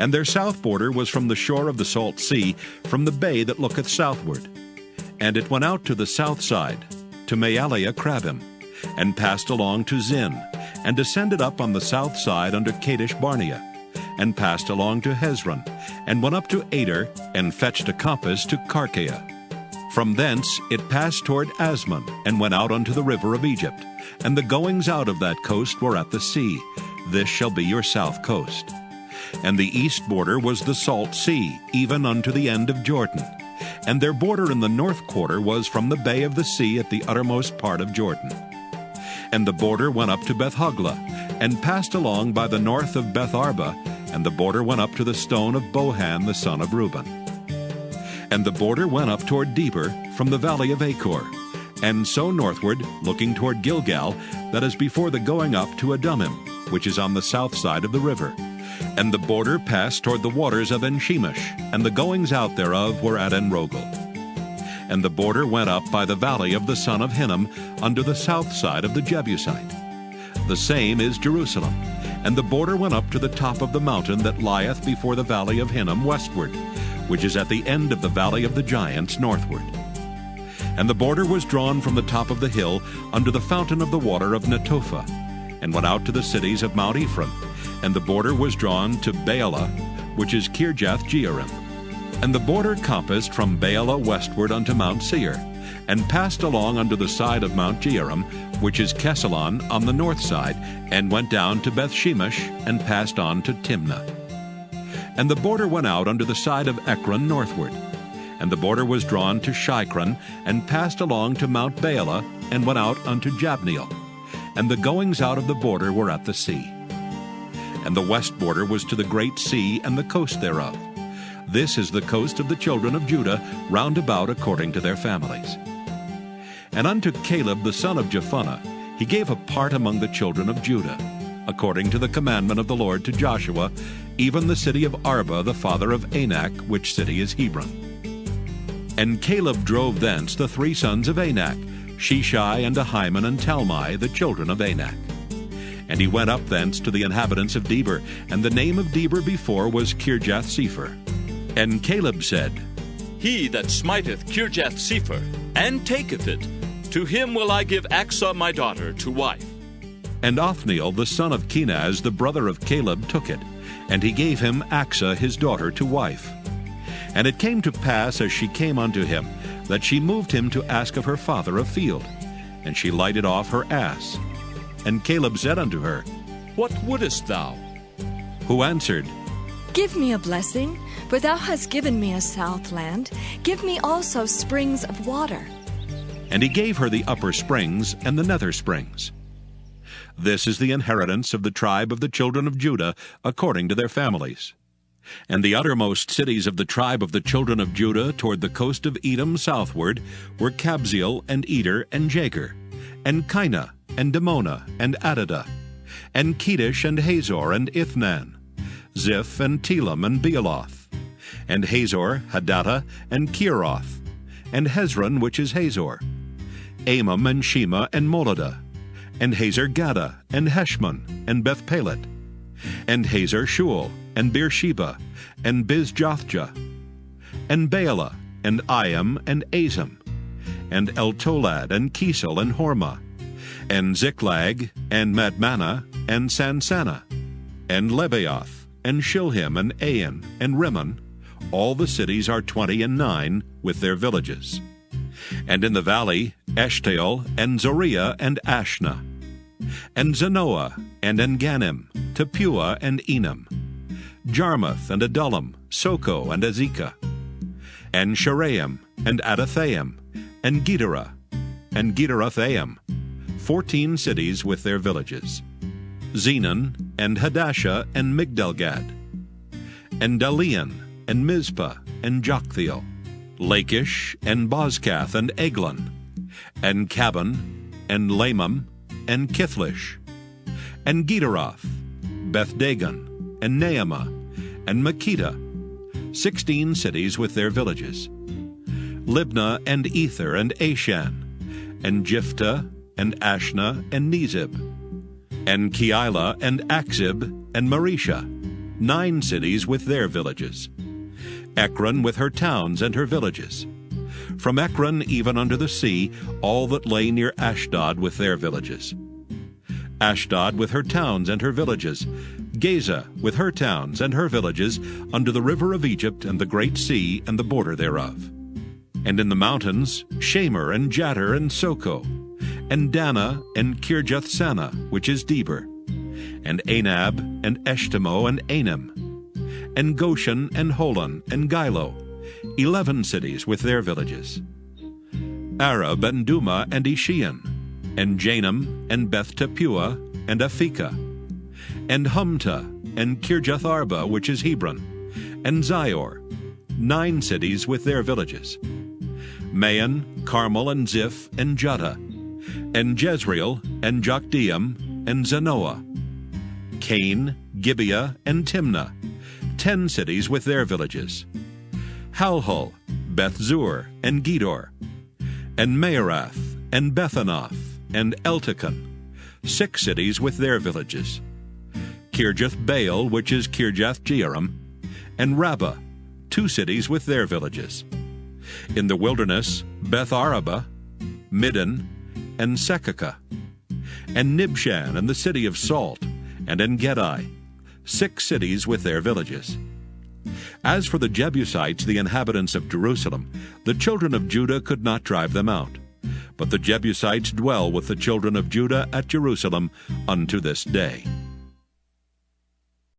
And their south border was from the shore of the salt sea, from the bay that looketh southward. And it went out to the south side, to Maaliah Krabim, and passed along to Zin, and descended up on the south side under Kadesh Barnea, and passed along to Hezron, and went up to Ader, and fetched a compass to Karkea. From thence it passed toward Asmon, and went out unto the river of Egypt, and the goings out of that coast were at the sea. This shall be your south coast. And the east border was the salt sea, even unto the end of Jordan. And their border in the north quarter was from the bay of the sea at the uttermost part of Jordan. And the border went up to Beth-hoglah, and passed along by the north of Beth-arba, and the border went up to the stone of Bohan the son of Reuben. And the border went up toward Deber from the valley of Achor, and so northward, looking toward Gilgal, that is before the going up to Adumim, which is on the south side of the river. And the border passed toward the waters of En-shemesh, and the goings out thereof were at En-rogel. And the border went up by the valley of the son of Hinnom, unto the south side of the Jebusite. The same is Jerusalem. And the border went up to the top of the mountain that lieth before the valley of Hinnom westward, which is at the end of the valley of the giants northward. And the border was drawn from the top of the hill unto the fountain of the water of Netophah, and went out to the cities of Mount Ephraim. And the border was drawn to Baalah, which is Kirjath-jearim. And the border compassed from Baalah westward unto Mount Seir, and passed along unto the side of Mount Jearim, which is Kesalon on the north side, and went down to Beth-shemesh, and passed on to Timnah. And the border went out unto the side of Ekron northward. And the border was drawn to Shikron, and passed along to Mount Baalah, and went out unto Jabneel. And the goings out of the border were at the sea. And the west border was to the great sea and the coast thereof. This is the coast of the children of Judah, round about according to their families. And unto Caleb the son of Jephunneh he gave a part among the children of Judah, according to the commandment of the Lord to Joshua, even the city of Arba the father of Anak, which city is Hebron. And Caleb drove thence the three sons of Anak, Sheshai and Ahiman and Talmai, the children of Anak. And he went up thence to the inhabitants of Deber, and the name of Deber before was Kirjath-sepher. And Caleb said, He that smiteth Kirjath-sepher, and taketh it, to him will I give Achsah my daughter to wife. And Othniel the son of Kenaz, the brother of Caleb, took it, and he gave him Achsah his daughter to wife. And it came to pass, as she came unto him, that she moved him to ask of her father a field. And she lighted off her ass. And Caleb said unto her, What wouldest thou? Who answered, Give me a blessing, for thou hast given me a south land. Give me also springs of water. And he gave her the upper springs and the nether springs. This is the inheritance of the tribe of the children of Judah, according to their families. And the uttermost cities of the tribe of the children of Judah toward the coast of Edom southward were Kabzeel and Eder and Jagur, and Kinah, and Dimona, and Adadah, and Kedesh, and Hazor, and Ithnan, Ziph, and Telam, and Bealoth, and Hazor, Hadattah, and Kieroth, and Hezron, which is Hazor, Amam, and Shema, and Moladah, and Hazar-Gaddah, and Heshmon, and Beth-pelet, and Hazar-shual, and Beersheba, and Bizjothjah, and Baalah, and Iam, and Azam, and Eltolad, and Kesel, and Hormah, and Ziklag, and Madmanah, and Sansannah, and Lebaoth, and Shilhim, and Ain, and Rimmon, all the cities are 29, with their villages. And in the valley, Eshtaol, and Zoriah, and Ashna, and Zanoah, and Engannim, Tapua, and Enam, Jarmuth, and Adullam, Soko, and Azekah, and Sharaim, and Adathaim, and Gederah, and Gederathim, 14 cities with their villages. Zenon, and Hadashah, and Migdalgad, and Dalian, and Mizpah, and Joktheel, Lachish, and Bozkath, and Eglon, and Cabon, and Lamam, and Kithlish, and Gederoth, Beth-dagon, and Naamah, and Makkedah, 16 cities with their villages. Libnah, and Ether, and Ashan, and Jiphthah, and Ashna, and Nezib, and Keilah, and Akzib, and Maresha, 9 cities with their villages. Ekron with her towns and her villages. From Ekron even unto the sea, all that lay near Ashdod with their villages. Ashdod with her towns and her villages. Gaza with her towns and her villages, unto the river of Egypt and the great sea and the border thereof. And in the mountains, Shamer, and Jattir, and Soko, and Dana, and Kirjath-Sana, which is Deber, and Anab, and Eshtemoh, and Anim, and Goshen, and Holon, and Gilo, 11 cities with their villages. Arab, and Duma, and Ishian, and Janam, and Beth-tappuah, and Aphekah, and Humta, and Kirjath-arba, which is Hebron, and Zior, 9 cities with their villages. Maon, Carmel, and Ziph, and Juttah, and Jezreel, and Jokdeam, and Zanoah, Cain, Gibeah, and Timnah, 10 cities with their villages. Halhul, Beth-zur, and Gedor, and Maarath, and Bethanoth, and Eltekon, 6 cities with their villages. Kirjath-baal, which is Kirjath-jearim, and Rabbah, 2 cities with their villages. In the wilderness, Beth-araba, Middin, and Sekakah, and Nibshan, and the city of Salt, and En-gedi, 6 cities with their villages. As for the Jebusites, the inhabitants of Jerusalem, the children of Judah could not drive them out. But the Jebusites dwell with the children of Judah at Jerusalem unto this day.